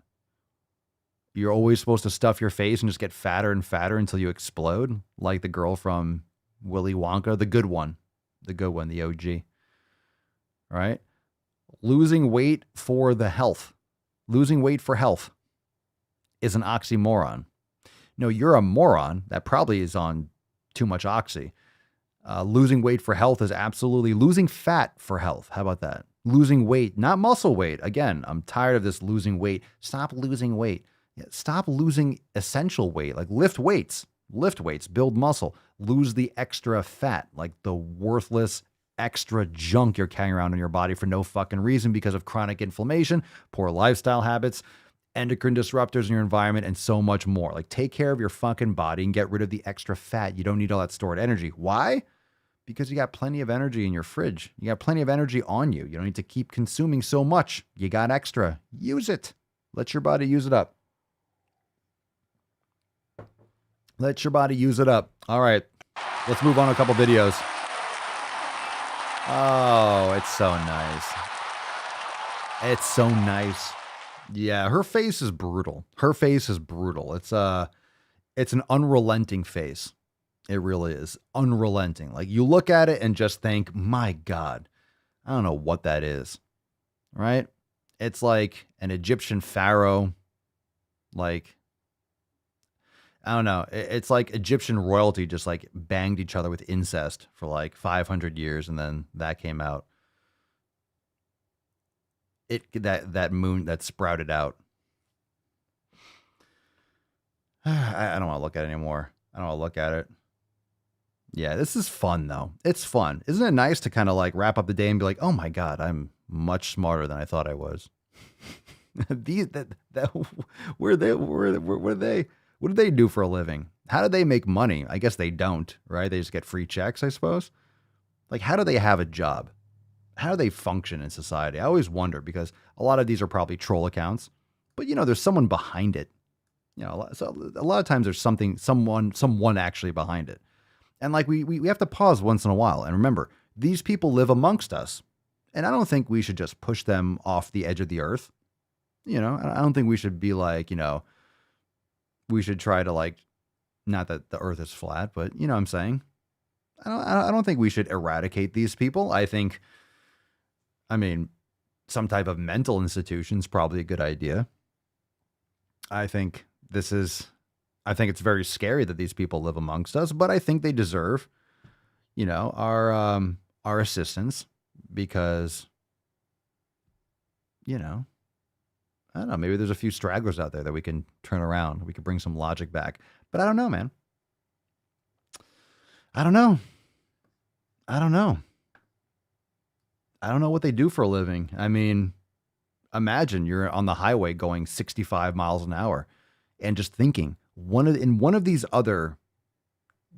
You're always supposed to stuff your face and just get fatter and fatter until you explode, like the girl from Willy Wonka, the good one, the OG. Right? Losing weight for the health. Losing weight for health is an oxymoron. No, you're a moron. That probably is on too much oxy. Losing weight for health is absolutely losing fat for health. How about that? Losing weight, not muscle weight. Again, I'm tired of this losing weight. Stop losing weight. Stop losing essential weight. Like lift weights, build muscle, lose the extra fat, like the worthless extra junk you're carrying around in your body for no fucking reason because of chronic inflammation, poor lifestyle habits, endocrine disruptors in your environment, and so much more. Like take care of your fucking body and get rid of the extra fat. You don't need all that stored energy. Why? Because you got plenty of energy in your fridge. You got plenty of energy on you. You don't need to keep consuming so much. You got extra. Use it. Let your body use it up. Let your body use it up. All right. Let's move on to a couple videos. Oh, it's so nice. It's so nice. Yeah, her face is brutal. Her face is brutal. It's an unrelenting face. It really is unrelenting. Like you look at it and just think, my God, I don't know what that is. Right? It's like an Egyptian pharaoh. Like, I don't know. It's like Egyptian royalty just like banged each other with incest for like 500 years. And then that came out. That moon that sprouted out. I don't want to look at it anymore. I don't want to look at it. Yeah, this is fun though. It's fun. Isn't it nice to kind of like wrap up the day and be like, oh my God, I'm much smarter than I thought I was. What do they do for a living? How do they make money? I guess they don't, right? They just get free checks, I suppose. Like, how do they have a job? How do they function in society? I always wonder because a lot of these are probably troll accounts, but you know, there's someone behind it. You know, so a lot of times there's someone actually behind it. And like we have to pause once in a while and remember, these people live amongst us. And I don't think we should just push them off the edge of the earth. You know, I don't think we should be like, you know, we should try to like, not that the earth is flat, but you know what I'm saying? I don't think we should eradicate these people. I mean, some type of mental institution is probably a good idea. I think it's very scary that these people live amongst us, but I think they deserve, you know, our assistance because, you know, I don't know, maybe there's a few stragglers out there that we can turn around. We could bring some logic back, but I don't know, man. I don't know. I don't know what they do for a living. I mean, imagine you're on the highway going 65 miles an hour and just thinking in one of these other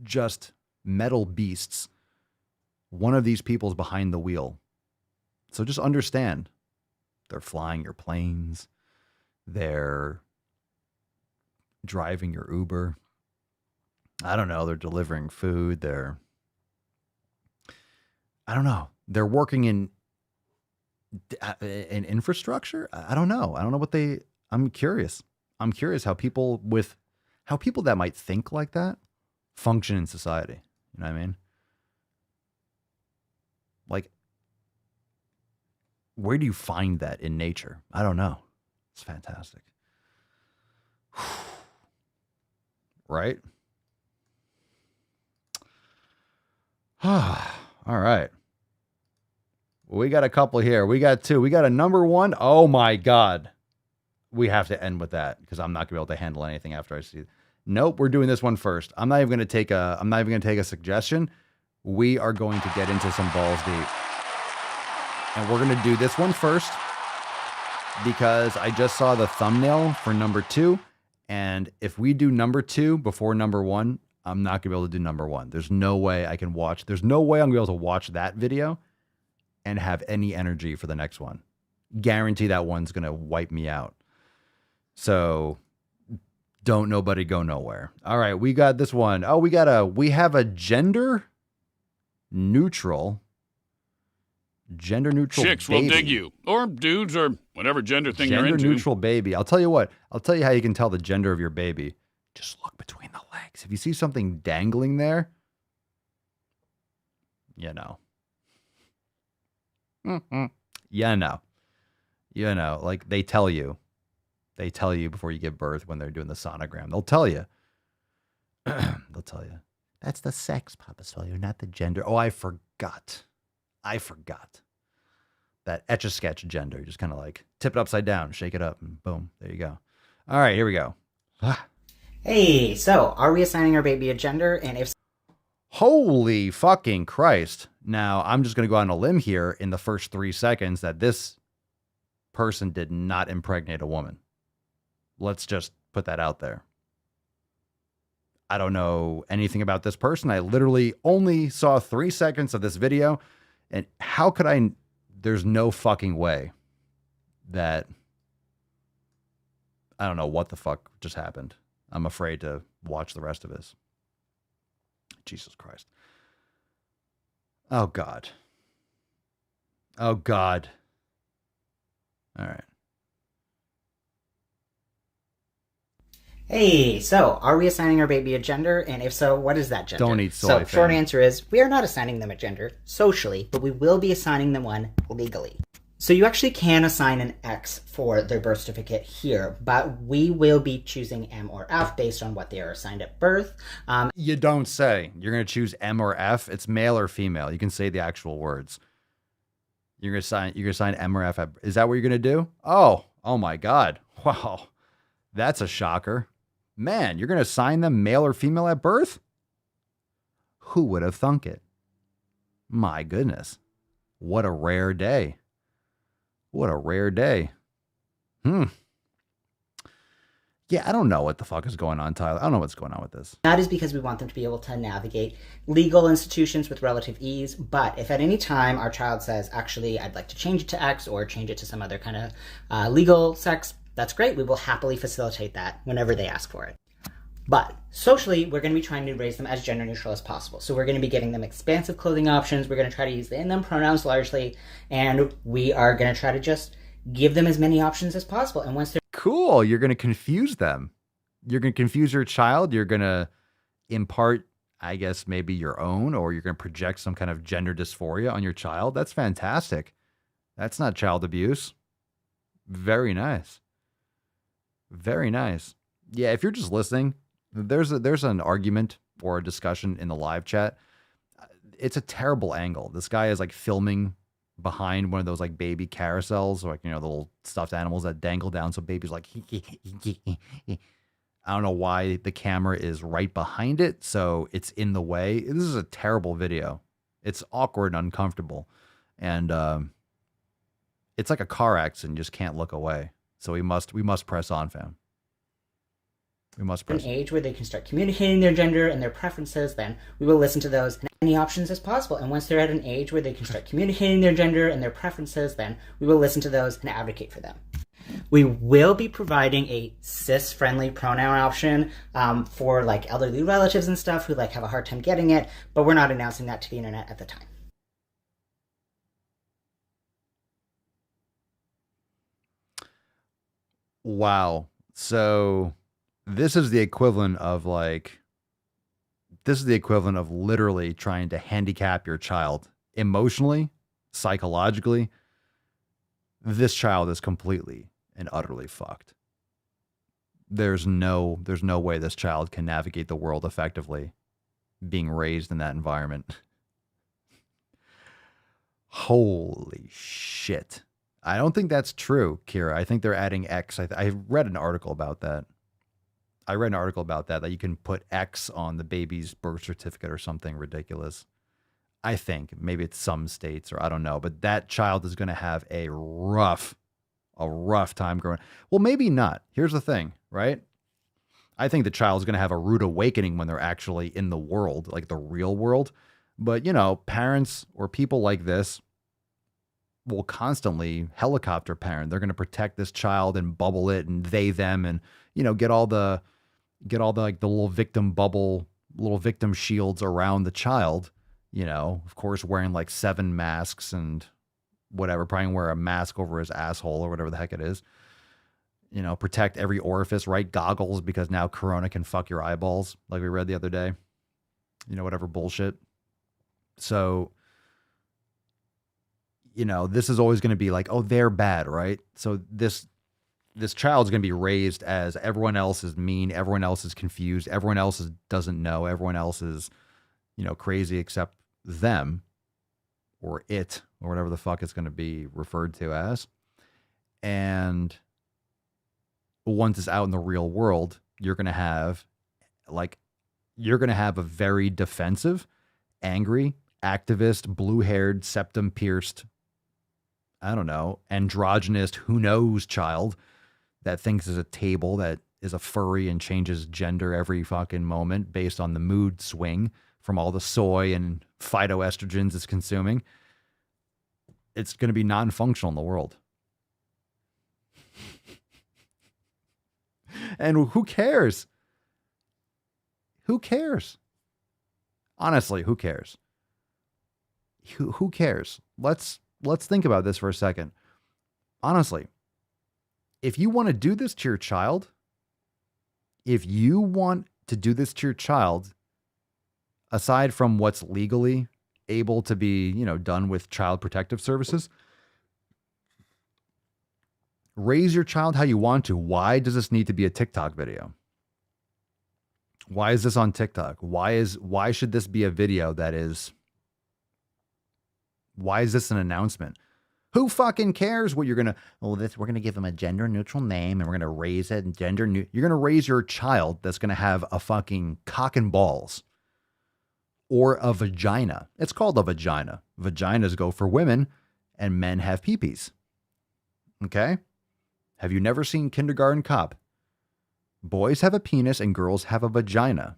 just metal beasts, one of these people's behind the wheel. So just understand, they're flying your planes. They're driving your Uber. I don't know. They're delivering food. I don't know. They're working in infrastructure. I don't know. I don't know I'm curious. I'm curious how people that might think like that function in society. You know what I mean? Like, where do you find that in nature? I don't know. It's fantastic. Right? All right. We got a couple here. We got two. We got a number one. Oh my God. We have to end with that because I'm not gonna be able to handle anything after I see it. Nope, we're doing this one first. I'm not even gonna take a suggestion. We are going to get into some balls deep. And we're gonna do this one first because I just saw the thumbnail for number 2. And if we do number 2 before number 1, I'm not gonna be able to do number 1. There's no way I'm gonna be able to watch that video and have any energy for the next one. Guarantee that one's gonna wipe me out. So don't nobody go nowhere. All right, we got this one. Oh, we have a gender neutral Chicks baby. will dig you, or dudes, or whatever gender thing you're into. Gender neutral baby. I'll tell you what. I'll tell you how you can tell the gender of your baby. Just look between the legs. If you see something dangling there, you know. You know, like they tell you before you give birth when they're doing the sonogram. They'll tell you. They'll tell you. That's the sex, Papa Swole, not the gender. Oh, I forgot. That Etch-a-Sketch gender. You just kind of like tip it upside down, shake it up, and boom, there you go. All right, here we go. Hey, so are we assigning our baby a gender? And if Holy fucking Christ. Now, I'm just going to go on a limb here in the first 3 seconds that this person did not impregnate a woman. Let's just put that out there. I don't know anything about this person. I literally only saw 3 seconds of this video. And how could there's no fucking way that, I don't know what the fuck just happened. I'm afraid to watch the rest of this. Jesus Christ. Oh, God. Oh, God. All right. Hey, so are we assigning our baby a gender? And if so, what is that gender? Don't eat So, SwoleFam. short answer is we are not assigning them a gender socially, but we will be assigning them one legally. So you actually can assign an X for their birth certificate here, but we will be choosing M or F based on what they are assigned at birth. You don't say. You're going to choose M or F. It's male or female. You can say the actual words. You're going to assign M or F. Is that what you're going to do? Oh my God. Wow. That's a shocker. Man, you're going to assign them male or female at birth? Who would have thunk it? My goodness. What a rare day. What a rare day. Yeah, I don't know what the fuck is going on, Tyler. I don't know what's going on with this. That is because we want them to be able to navigate legal institutions with relative ease. But if at any time our child says, actually, I'd like to change it to X or change it to some other kind of legal sex, that's great. We will happily facilitate that whenever they ask for it. But socially, we're going to be trying to raise them as gender neutral as possible. So we're going to be getting them expansive clothing options. We're going to try to use the them pronouns largely. And we are going to try to just give them as many options as possible. And once they're cool, you're going to confuse them. You're going to confuse your child. You're going to impart, I guess, maybe your own, or you're going to project some kind of gender dysphoria on your child. That's fantastic. That's not child abuse. Very nice. Very nice. Yeah, if you're just listening, there's an argument or a discussion in the live chat. It's a terrible angle. This guy is like filming behind one of those like baby carousels, or like, you know, the little stuffed animals that dangle down. So baby's like, I don't know why the camera is right behind it. So it's in the way. This is a terrible video. It's awkward and uncomfortable. And it's like a car accident, you just can't look away. So we must press on, fam. We must press an age where they can start communicating their gender and their preferences, then we will listen to those and any options as possible. And once they're at an age where they can start communicating their gender and their preferences, then we will listen to those and advocate for them. We will be providing a cis-friendly pronoun option for like elderly relatives and stuff who like have a hard time getting it, but we're not announcing that to the internet at the time. Wow. So this is the equivalent of literally trying to handicap your child emotionally, psychologically. This child is completely and utterly fucked. There's no way this child can navigate the world effectively being raised in that environment. Holy shit. I don't think that's true, Kira. I think they're adding X. I read an article about that. That you can put X on the baby's birth certificate or something ridiculous. I think maybe it's some states or I don't know, but that child is going to have a rough time growing. Well, maybe not. Here's the thing, right? I think the child is going to have a rude awakening when they're actually in the world, like the real world. But, you know, parents or people like this will constantly helicopter parent. They're going to protect this child and bubble it and they, them, and, you know, get all the like the little victim bubble, little victim shields around the child, you know, of course, wearing like 7 masks and whatever, probably wear a mask over his asshole or whatever the heck it is, you know, protect every orifice, right? Goggles, because now Corona can fuck your eyeballs. Like we read the other day, you know, whatever bullshit. So, you know, this is always going to be like, oh, they're bad, right? So this child's going to be raised as everyone else is mean, everyone else is confused, everyone else doesn't know, everyone else is, you know, crazy except them or it or whatever the fuck it's going to be referred to as. And once it's out in the real world, you're going to have a very defensive, angry, activist, blue-haired, septum-pierced, I don't know, androgynous, who knows child that thinks is a table, that is a furry and changes gender every fucking moment based on the mood swing from all the soy and phytoestrogens it's consuming. It's going to be non-functional in the world. And who cares? Who cares? Honestly, who cares? Who cares? Let's think about this for a second. Honestly, if you want to do this to your child, aside from what's legally able to be, you know, done with child protective services, raise your child how you want to. Why does this need to be a TikTok video? Why is this on TikTok? Why should this be a video that is... Why is this an announcement? Who fucking cares what you're going to... we're going to give them a gender neutral name and we're going to raise it You're going to raise your child that's going to have a fucking cock and balls or a vagina. It's called a vagina. Vaginas go for women and men have peepees. Okay? Have you never seen Kindergarten Cop? Boys have a penis and girls have a vagina.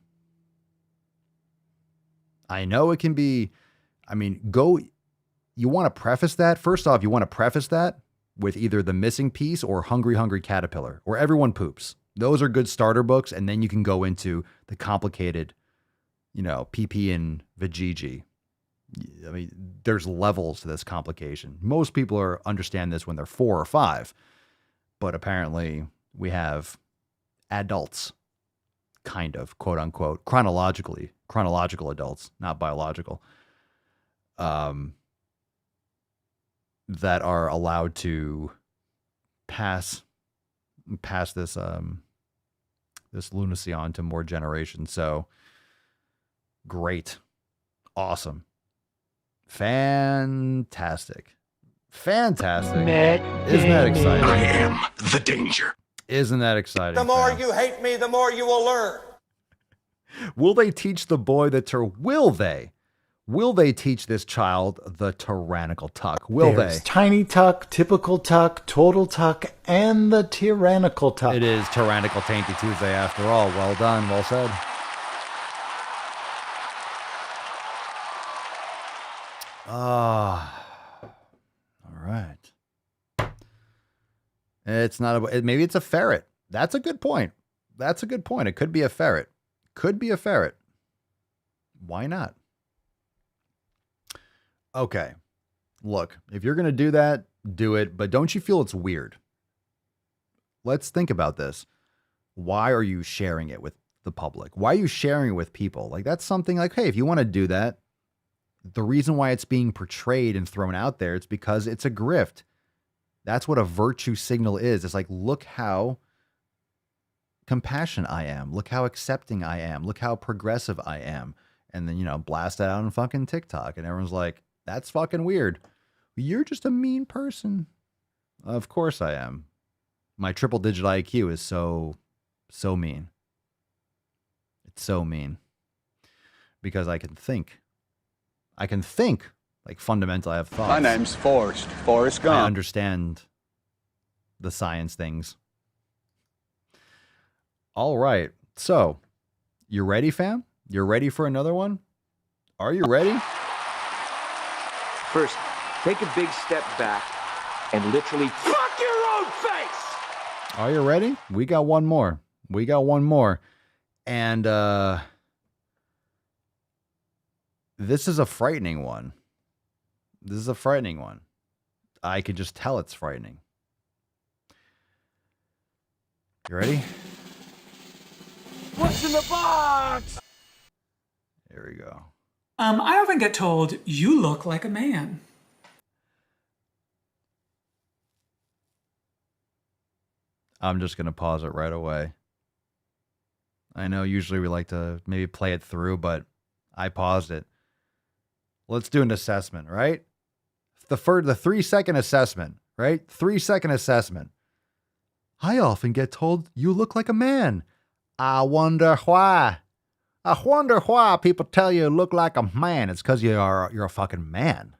I know it can be... I mean, you want to preface that? First off, you want to preface that with either The Missing Piece or Hungry Hungry Caterpillar, or Everyone Poops. Those are good starter books, and then you can go into the complicated, you know, PP and Vajiji. I mean, there's levels to this complication. Most people understand this when they're 4 or 5, but apparently we have adults, kind of, quote unquote, chronological adults, not biological, that are allowed to pass this this lunacy on to more generations. So great, awesome, fantastic. Isn't that exciting? I am the danger. Isn't that exciting? The more you hate me, the more you will learn. Will they teach the boy the term? Will they? Will they teach this child the tyrannical tuck? Will There's they? tiny tuck, typical tuck, total tuck, and the tyrannical tuck. It is Tyrannical Tainty Tuesday after all. Well done. Well said. All right. It's not a, maybe it's a ferret. That's a good point. That's a good point. It could be a ferret. Could be a ferret. Why not? Okay. Look, if you're going to do that, do it, but don't you feel it's weird? Let's think about this. Why are you sharing it with the public? Why are you sharing it with people? Like, that's something like, hey, if you want to do that, the reason why it's being portrayed and thrown out there, it's because it's a grift. That's what a virtue signal is. It's like, look how compassionate I am. Look how accepting I am. Look how progressive I am. And then, you know, blast that out on fucking TikTok. And everyone's like, that's fucking weird. You're just a mean person. Of course I am. My triple digit IQ is so mean. It's so mean. Because I can think. I can think. Like, fundamentally, I have thoughts. My name's Forrest Gump. I understand the science things. All right. So, you ready, fam? You're ready for another one? Are you ready? First, take a big step back and literally fuck your own face! Are you ready? We got one more. We got one more. And this is a frightening one. This is a frightening one. I can just tell it's frightening. You ready? What's in the box? Here we go. I often get told, you look like a man. I'm just going to pause it right away. I know usually we like to maybe play it through, but I paused it. Let's do an assessment, right? The 3-second assessment, right? 3-second assessment. I often get told you look like a man. I wonder why. I wonder why people tell you look like a man. It's because you're a fucking man.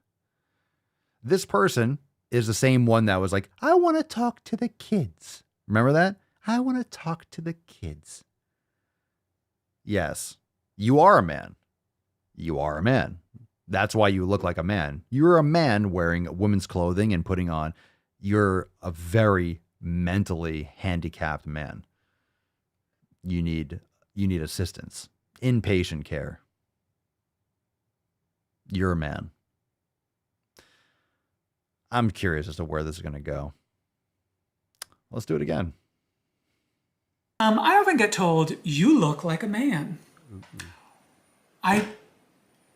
This person is the same one that was like, I want to talk to the kids. Remember that? I want to talk to the kids. Yes, you are a man. You are a man. That's why you look like a man. You're a man wearing women's clothing and putting on. You're a very mentally handicapped man. You need assistance. Inpatient care. You're a man. I'm curious as to where this is going to go. Let's do it again. I often get told, you look like a man.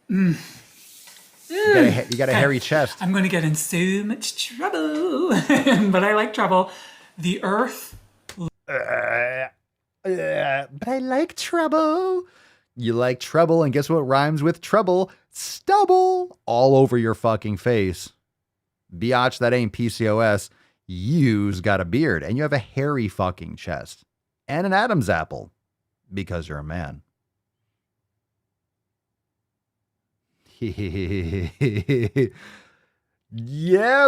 You got a hairy chest. I'm going to get in so much trouble. But I like trouble. The earth. But I like trouble. You like trouble, and guess what rhymes with trouble? Stubble all over your fucking face. Biatch, that ain't PCOS. You's got a beard, and you have a hairy fucking chest. And an Adam's apple. Because you're a man. Yeah,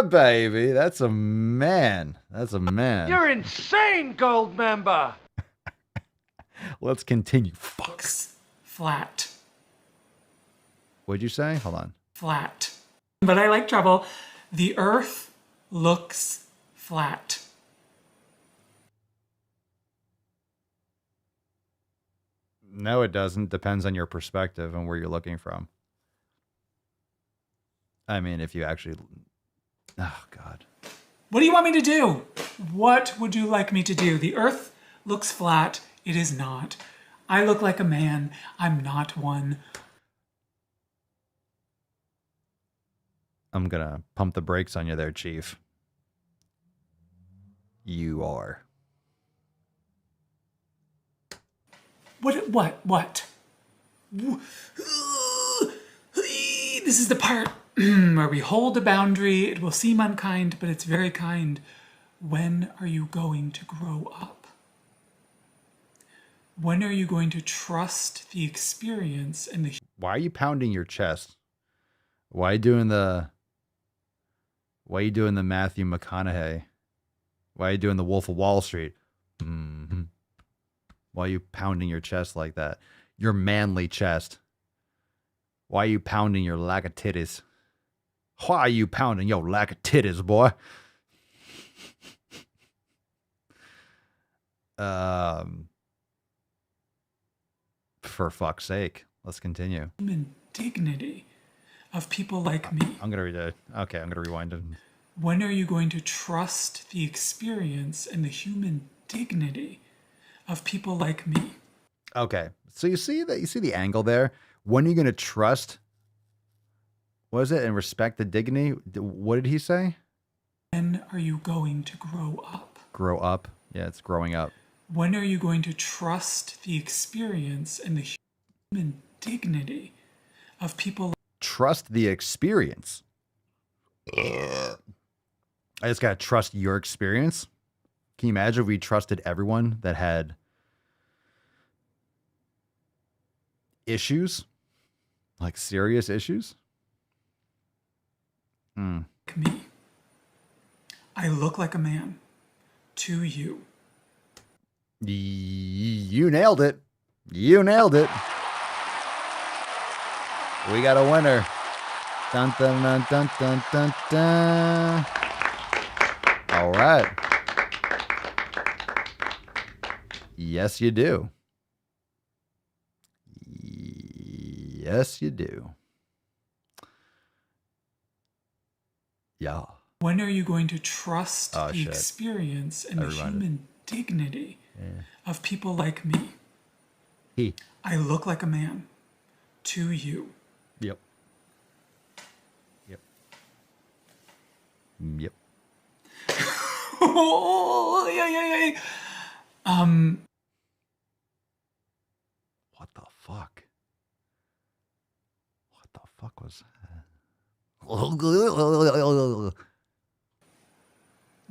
baby. That's a man. That's a man. You're insane, gold member! Let's continue. Fucks. Flat. What'd you say? Hold on. Flat. But I like trouble. The earth looks flat. No, it doesn't. Depends on your perspective and where you're looking from. I mean, if you actually... Oh, God. What do you want me to do? What would you like me to do? The earth looks flat. It is not. I look like a man. I'm not one. I'm going to pump the brakes on you there, Chief. You are. What? This is the part where we hold a boundary. It will seem unkind, but it's very kind. When are you going to grow up? When are you going to trust the experience and the... Why are you pounding your chest? Why are you doing the Matthew McConaughey? Why are you doing the Wolf of Wall Street? Mm-hmm. Why are you pounding your chest like that? Your manly chest. Why are you pounding your lack of titties? Why are you pounding your lack of titties, boy? For fuck's sake, let's continue. Human dignity of people like me. I'm gonna read it. Okay, I'm gonna rewind it. When are you going to trust the experience and the human dignity of people like me? Okay, so you see the angle there. When are you gonna trust? What is it? And respect the dignity. What did he say? When are you going to grow up? Grow up. Yeah, it's growing up. When are you going to trust the experience and the human dignity of people? Trust the experience. I just gotta trust your experience. Can you imagine if we trusted everyone that had issues? Like serious issues? Me. I look like a man to you. You nailed it. You nailed it. We got a winner. Dun, dun, dun, dun, dun, dun, dun. All right. Yes, you do. Yes, you do. Yeah. When are you going to trust the experience and the human dignity of people like me? I look like a man to you. Yep. Yep. Yep. Oh, yeah. What the fuck? What the fuck was that?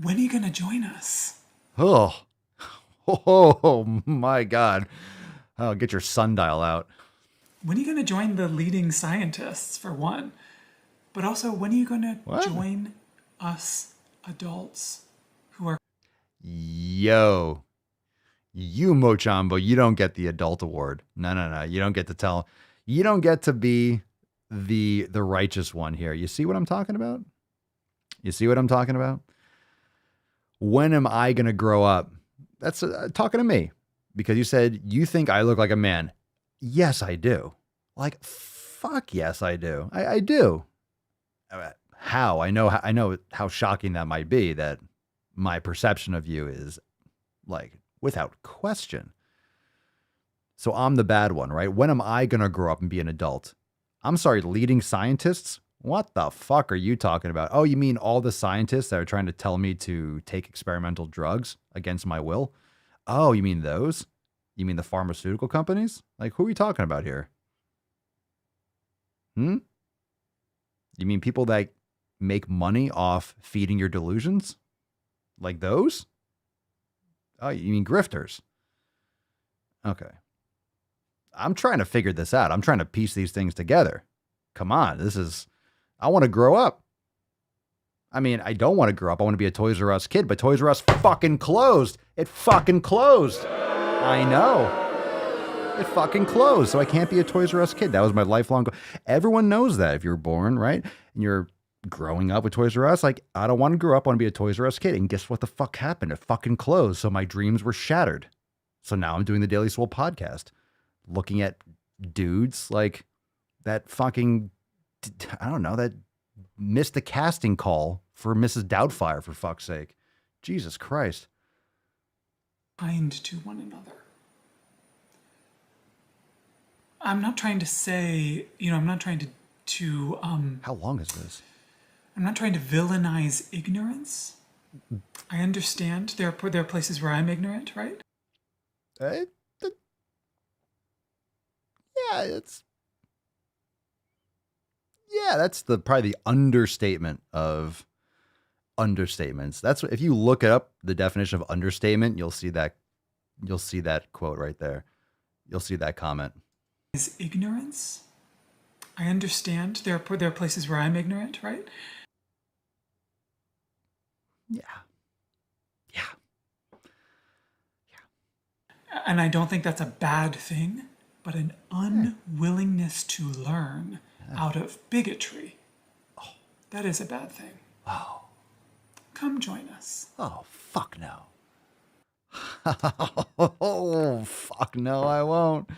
When are you going to join us? Oh. Oh my God. Oh, get your sundial out. When are you going to join the leading scientists, for one? But also, when are you going to join us adults who are... Yo. You, Mochambo, you don't get the adult award. No. You don't get to tell. You don't get to be the righteous one here. You see what I'm talking about? You see what I'm talking about? When am I going to grow up? That's talking to me. Because you said, you think I look like a man. Yes, I do. Like, fuck yes, I do. I do. How? I know how shocking that might be, that my perception of you is, like, without question. So I'm the bad one, right? When am I going to grow up and be an adult? I'm sorry, leading scientists? What the fuck are you talking about? Oh, you mean all the scientists that are trying to tell me to take experimental drugs against my will? Oh, you mean those? You mean the pharmaceutical companies? Like, who are we talking about here? You mean people that make money off feeding your delusions? Like those? Oh, you mean grifters? Okay. I'm trying to figure this out. I'm trying to piece these things together. Come on, I want to grow up. I mean, I don't want to grow up. I want to be a Toys R Us kid, but Toys R Us fucking closed. It fucking closed. I know. It fucking closed, so I can't be a Toys R Us kid. That was my lifelong goal. Everyone knows that if you're born, right? And you're growing up with Toys R Us, like, I don't want to grow up. I want to be a Toys R Us kid. And guess what the fuck happened? It fucking closed, so my dreams were shattered. So now I'm doing the Daily Swole podcast, looking at dudes like that fucking, I don't know, that missed the casting call for Mrs. Doubtfire, for fuck's sake. Jesus Christ. Kind to one another. I'm not trying to say, I'm not trying to how long is this? I'm not trying to villainize ignorance. I understand there are places where I'm ignorant, right? That's probably the understatement of understatements. That's what, if you look up the definition of understatement, you'll see that quote right there. You'll see that comment. Is ignorance? I understand there are places where I'm ignorant, right? Yeah. And I don't think that's a bad thing, but an unwillingness to learn out of bigotry, that is a bad thing. Oh. Come join us. Oh, fuck no. Oh, fuck no, I won't.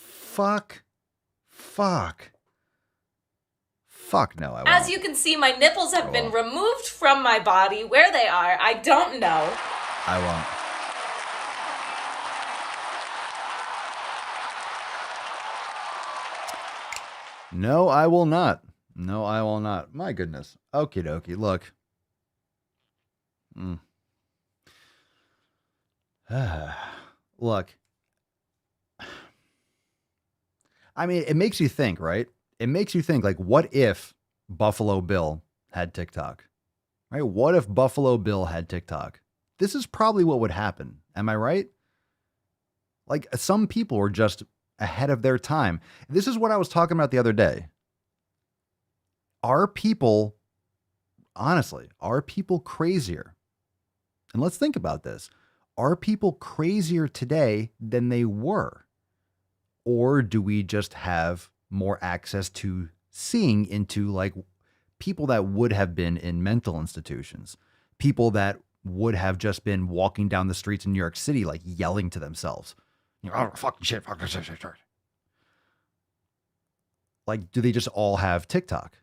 Fuck no, I won't. As you can see, my nipples have been removed from my body. Where they are, I don't know. I won't. No, I will not. No, I will not. My goodness. Okie dokie. Look. Look. I mean, it makes you think, right? It makes you think, like, what if Buffalo Bill had TikTok? Right? What if Buffalo Bill had TikTok? This is probably what would happen. Am I right? Like, some people are just ahead of their time. This is what I was talking about the other day. Are people, honestly, are people crazier? And let's think about this. Are people crazier today than they were? Or do we just have more access to seeing into, like, people that would have been in mental institutions? People that would have just been walking down the streets in New York City, like, yelling to themselves. Oh, fucking shit, fucking shit. Like, do they just all have TikTok?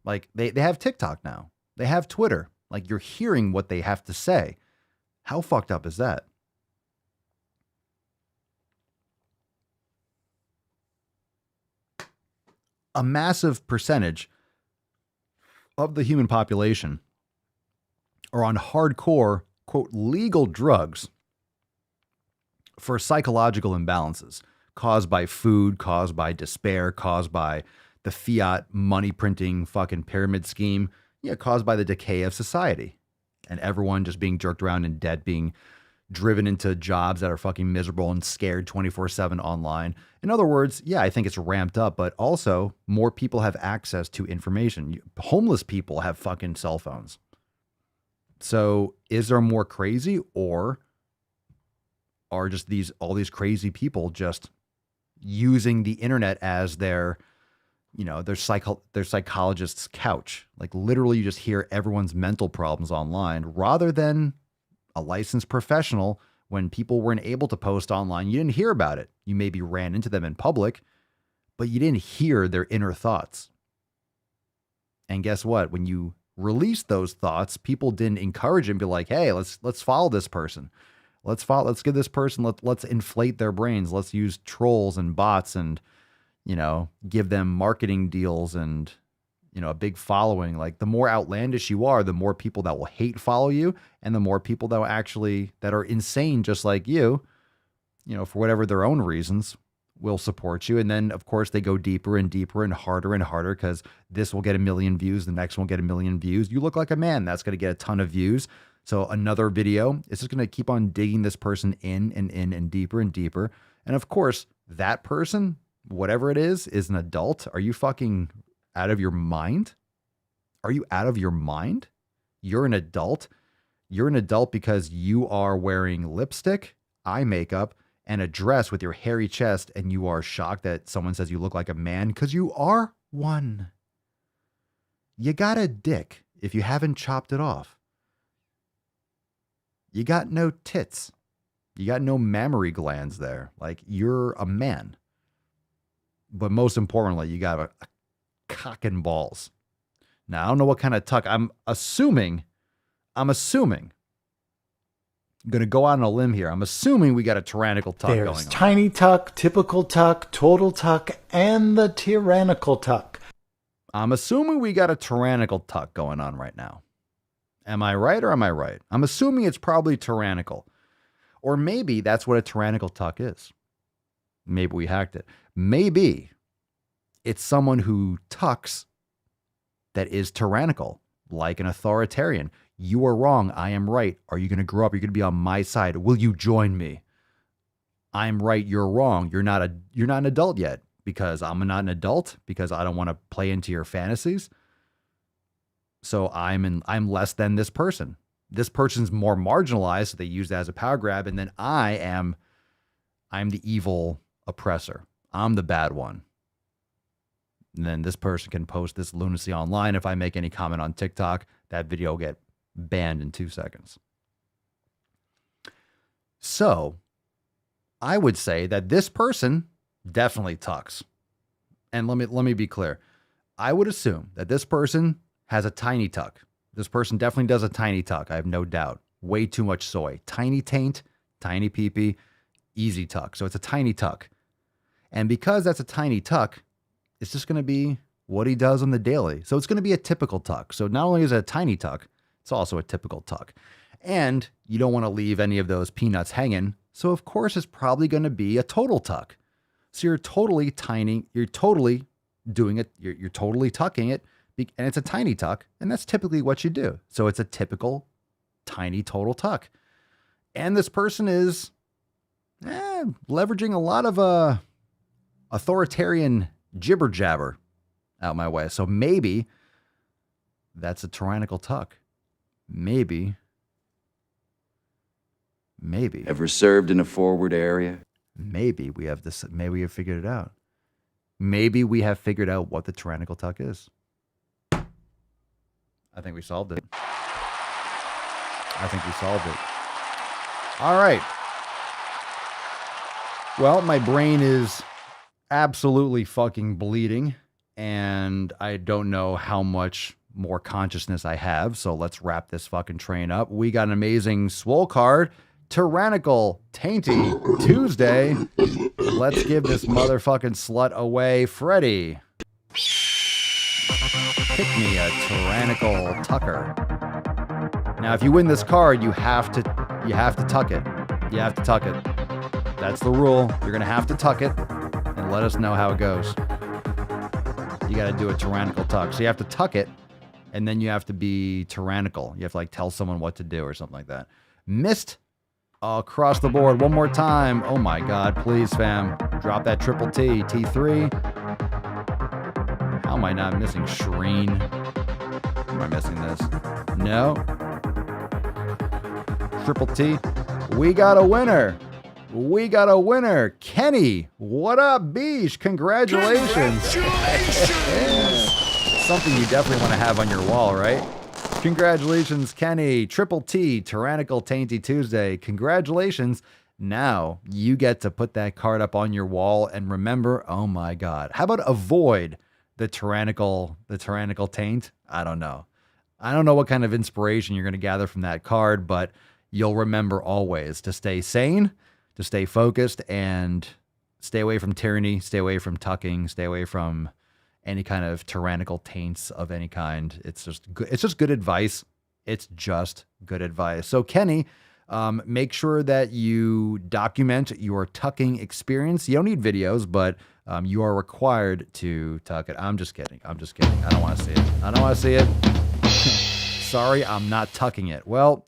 Like, they have TikTok now. They have Twitter. Like, you're hearing what they have to say. How fucked up is that? A massive percentage of the human population are on hardcore, quote, legal drugs for psychological imbalances caused by food, caused by despair, caused by the fiat money printing fucking pyramid scheme, caused by the decay of society and everyone just being jerked around in debt, being driven into jobs that are fucking miserable and scared 24/7 online. In other words, I think it's ramped up, but also more people have access to information. Homeless people have fucking cell phones. So is there more crazy, or are just all these crazy people just using the internet as their psychologist's couch? Like, literally you just hear everyone's mental problems online rather than a licensed professional. When people weren't able to post online, you didn't hear about it. You maybe ran into them in public, but you didn't hear their inner thoughts. And guess what? When you released those thoughts, people didn't encourage and be like, hey, let's follow this person. Let's give this person, let's inflate their brains. Let's use trolls and bots and, give them marketing deals and, a big following. Like, the more outlandish you are, the more people that will hate follow you, and the more people that will that are insane just like you, for whatever their own reasons, will support you. And then, of course, they go deeper and deeper and harder because this will get 1 million views. The next one will get 1 million views. You look like a man. That's going to get a ton of views. So another video is just going to keep on digging this person in and deeper and deeper. And of course, that person, whatever it is an adult. Are you fucking out of your mind? Are you out of your mind? You're an adult. You're an adult because you are wearing lipstick, eye makeup, and a dress with your hairy chest, and you are shocked that someone says you look like a man because you are one. You got a dick if you haven't chopped it off. You got no tits. You got no mammary glands there. Like, you're a man. But most importantly, you got a cock and balls. Now, I don't know what kind of tuck. I'm assuming. I'm going to go out on a limb here. I'm assuming we got a tyrannical tuck going on. There's tiny tuck, typical tuck, total tuck, and the tyrannical tuck. I'm assuming we got a tyrannical tuck going on right now. Am I right or am I right? I'm assuming it's probably tyrannical. Or maybe that's what a tyrannical tuck is. Maybe we hacked it. Maybe it's someone who tucks that is tyrannical, like an authoritarian. You are wrong. I am right. Are you going to grow up? You're going to be on my side. Will you join me? I'm right. You're wrong. You're not an adult yet. because I'm not an adult, because I don't want to play into your fantasies. So I'm less than this person. This person's more marginalized, so they use that as a power grab, and then I'm the evil oppressor. I'm the bad one. And then this person can post this lunacy online. If I make any comment on TikTok, that video will get banned in 2 seconds. So I would say that this person definitely tucks. And let me be clear. I would assume that this person has a tiny tuck. This person definitely does a tiny tuck. I have no doubt. Way too much soy. Tiny taint, tiny peepee, easy tuck. So it's a tiny tuck. And because that's a tiny tuck, it's just going to be what he does on the daily. So it's going to be a typical tuck. So not only is it a tiny tuck, it's also a typical tuck. And you don't want to leave any of those peanuts hanging. So of course it's probably going to be a total tuck. So you're totally tiny. You're totally doing it. You're totally tucking it. And it's a tiny tuck. And that's typically what you do. So it's a typical tiny total tuck. And this person is leveraging a lot of authoritarian jibber jabber out my way. So maybe that's a tyrannical tuck. Maybe. Ever served in a forward area? Maybe we have this. Maybe we have figured it out. Maybe we have figured out what the tyrannical tuck is. I think we solved it. All right. Well, my brain is absolutely fucking bleeding, and I don't know how much more consciousness I have, so let's wrap this fucking train up. We got an amazing Swole card. Tyrannical Tainty Tuesday. Let's give this motherfucking slut away. Freddie. Pick me a tyrannical tucker. Now, if you win this card, you have to tuck it. You have to tuck it. That's the rule. You're gonna have to tuck it and let us know how it goes. You gotta do a tyrannical tuck. So you have to tuck it, and then you have to be tyrannical. You have to like tell someone what to do or something like that. Missed across the board one more time. Oh my God, please, fam. Drop that triple T. T3. How am I not missing Shreen? Am I missing this? No. Triple T. We got a winner. Kenny. What up, Beesh? Congratulations. Something you definitely want to have on your wall, right? Congratulations, Kenny. Triple T, Tyrannical Tainty Tuesday. Congratulations. Now you get to put that card up on your wall and remember, oh my God. How about avoid the tyrannical taint? I don't know. I don't know what kind of inspiration you're going to gather from that card, but you'll remember always to stay sane, to stay focused, and stay away from tyranny, stay away from tucking, stay away from any kind of tyrannical taints of any kind. It's just good. It's just good advice. So Kenny, make sure that you document your tucking experience. You don't need videos, but you are required to tuck it. I'm just kidding. I don't want to see it. Sorry, I'm not tucking it. Well,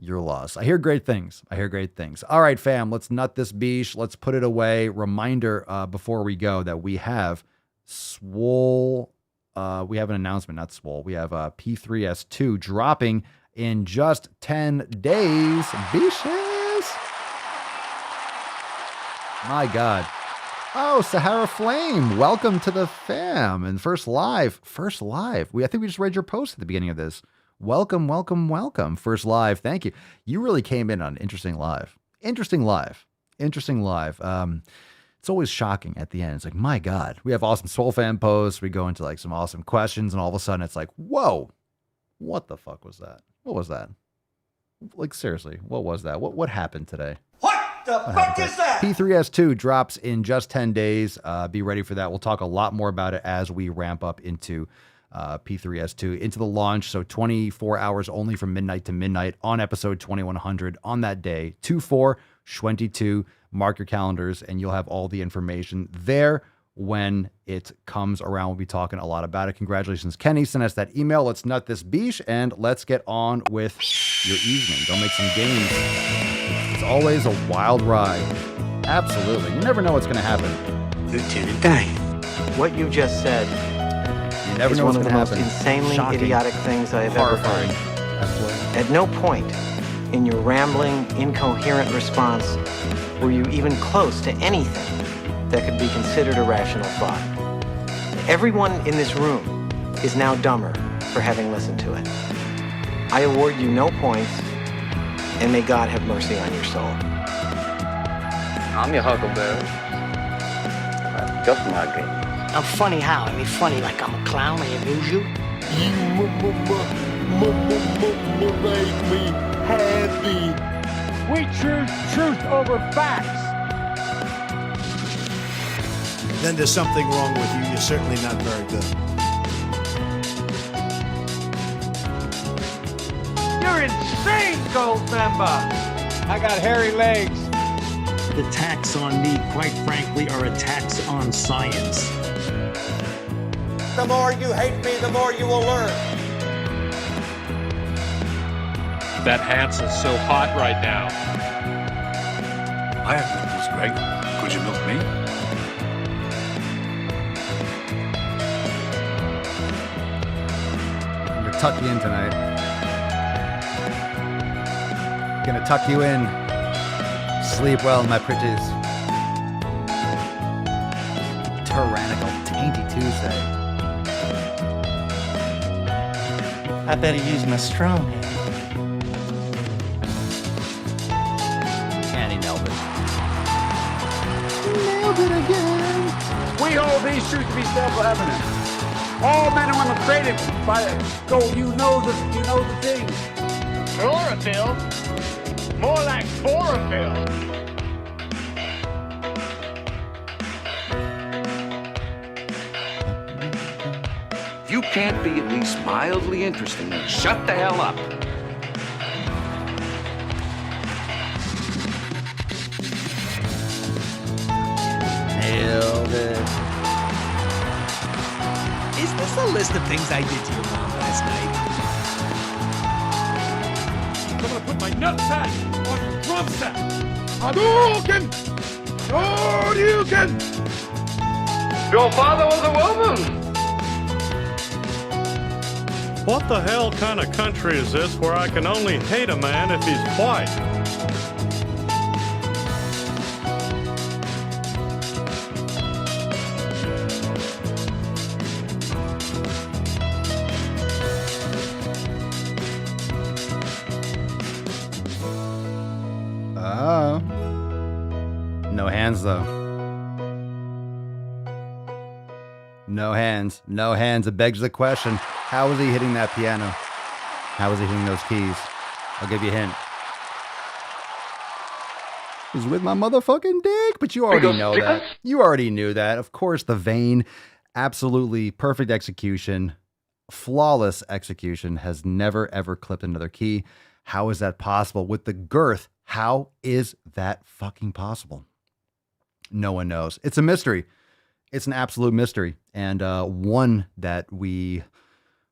you're lost. I hear great things. All right, fam, let's nut this beesh. Let's put it away. Reminder before we go that we have Swole. We have an announcement, not Swole. We have P3S2 dropping in just 10 days. Beaches. My God. Oh, Sahara Flame, welcome to the fam. And first live. I think we just read your post at the beginning of this. Welcome. First live. Thank you. You really came in on interesting live. It's always shocking at the end. It's like, my God, we have awesome SwoleFam posts. We go into like some awesome questions, and all of a sudden it's like, whoa, what the fuck was that? What was that? Like, seriously, what was that? What happened today? What the fuck is that? P3S2 drops in just 10 days. Be ready for that. We'll talk a lot more about it as we ramp up into P3S2 into the launch. So 24 hours only from midnight to midnight on episode 2100 on that day, 2/4/22. Mark your calendars and you'll have all the information there when it comes around. We'll be talking a lot about it. Congratulations, Kenny. Send us that email. Let's nut this beesh and let's get on with your evening. Don't make some games. It's always a wild ride. Absolutely. You never know what's going to happen. Lieutenant Dane. What you just said You never is know one what's of the gonna most happen. insanely Shocking. idiotic things I have ever Horrifying. heard. Absolutely. At no point in your rambling, incoherent response were you even close to anything that could be considered a rational thought. Everyone in this room is now dumber for having listened to it. I award you no points, and may God have mercy on your soul. I'm your huckleberry. Just my game. I'm funny how? I mean, funny like I'm a clown, I amuse you? You make me happy. We choose truth over facts. Then there's something wrong with you. You're certainly not very good. You're insane, gold member. I got hairy legs. The attacks on me, quite frankly, are attacks on science. The more you hate me, the more you will learn. That Hans is so hot right now. I have nipples, Greg. Could you milk me? I'm gonna tuck you in tonight. Gonna tuck you in. Sleep well, my pretties. Tyrannical Tainty Tuesday. I better use my strong hand. And he nailed it. Nailed it again. We hold these truths to be self-evident. All men and women created by go. You know the thing. Chlorophyll. More like chlorophyll. If you can't be at least mildly interesting, then shut the hell up. Nailed it. Is this a list of things I did to your mom last night? I'm gonna put my nutsack on your drum set. Hadouken! Hadouken! Your father was a woman. What the hell kind of country is this where I can only hate a man if he's white? Oh. No hands, though. No hands. No hands. It begs the question, how is he hitting that piano? How is he hitting those keys? I'll give you a hint. He's with my motherfucking dick, but you already know that. You already knew that. Of course, the vein, absolutely perfect execution, flawless execution, has never, ever clipped another key. How is that possible? With the girth, how is that fucking possible? No one knows. It's a mystery. It's an absolute mystery, and one that we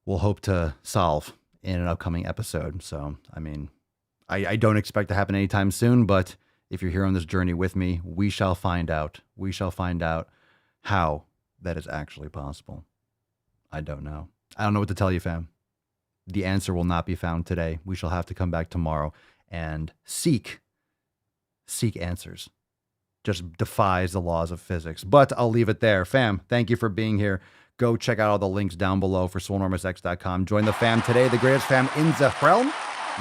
will hope to solve in an upcoming episode. So, I mean, I don't expect to happen anytime soon, but if you're here on this journey with me, we shall find out. We shall find out how that is actually possible. I don't know. I don't know what to tell you, fam. The answer will not be found today. We shall have to come back tomorrow and seek answers. Just defies the laws of physics. But I'll leave it there. Fam, thank you for being here. Go check out all the links down below for SwoleNormusX.com. Join the fam today, the greatest fam in the realm.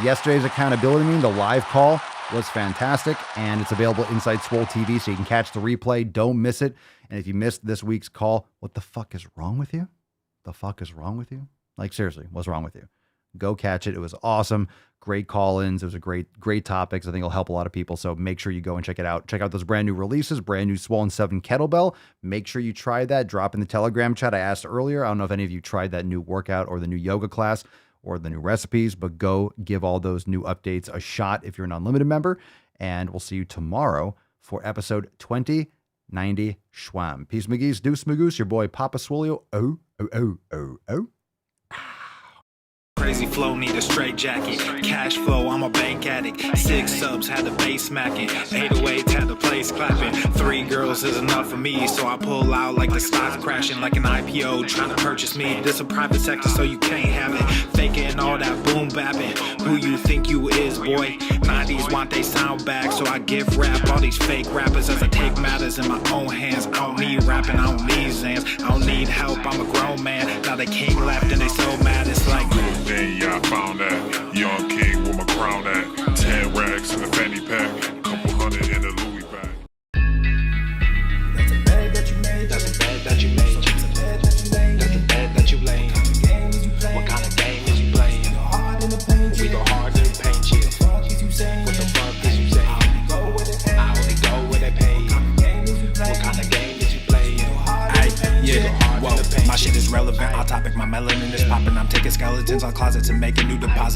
Yesterday's accountability meeting, the live call, was fantastic, and it's available inside Swole TV, so you can catch the replay. Don't miss it. And if you missed this week's call, what the fuck is wrong with you? The fuck is wrong with you? Like, seriously, what's wrong with you? Go catch it. It was awesome. Great call-ins. It was a great topics. I think it'll help a lot of people. So make sure you go and check it out. Check out those brand new releases, brand new Swollen 7 kettlebell. Make sure you try that. Drop in the Telegram chat. I asked earlier. I don't know if any of you tried that new workout or the new yoga class or the new recipes, but go give all those new updates a shot if you're an unlimited member. And we'll see you tomorrow for episode 2090 Schwam. Peace, McGee's, Deuce Magoose, your boy Papa Swolio. Oh. crazy flow, need a straight jacket. Cash flow, I'm a bank addict. 6 subs, had the bass smacking. 808s, had the place clapping. 3 girls is enough for me, so I pull out like the stock crashing. Like an IPO, trying to purchase me. This a private sector, so you can't have it. Faking all that boom bapping. Who you think you is, boy? 90s want they sound back, so I give rap all these fake rappers as I take matters in my own hands. I don't need rapping, I don't need Zans, I don't need help, I'm a grown man. Now they king left and they so mad, it's like Then yeah, I found that young king with my crown at 10 racks in the fanny pack, couple hundred in the Louis bag. that's a bed that you made, that's a bed that you made, that's a bed that you laid. What kind of game is you playing? We go hard in the paint, yeah. What the fuck is you saying? I only go where they pay. What kind of game is you playing? Yeah, whoa, my shit is relevant. Our topic, my melanin is popping. I'm taking skeletons out closets and making new deposits.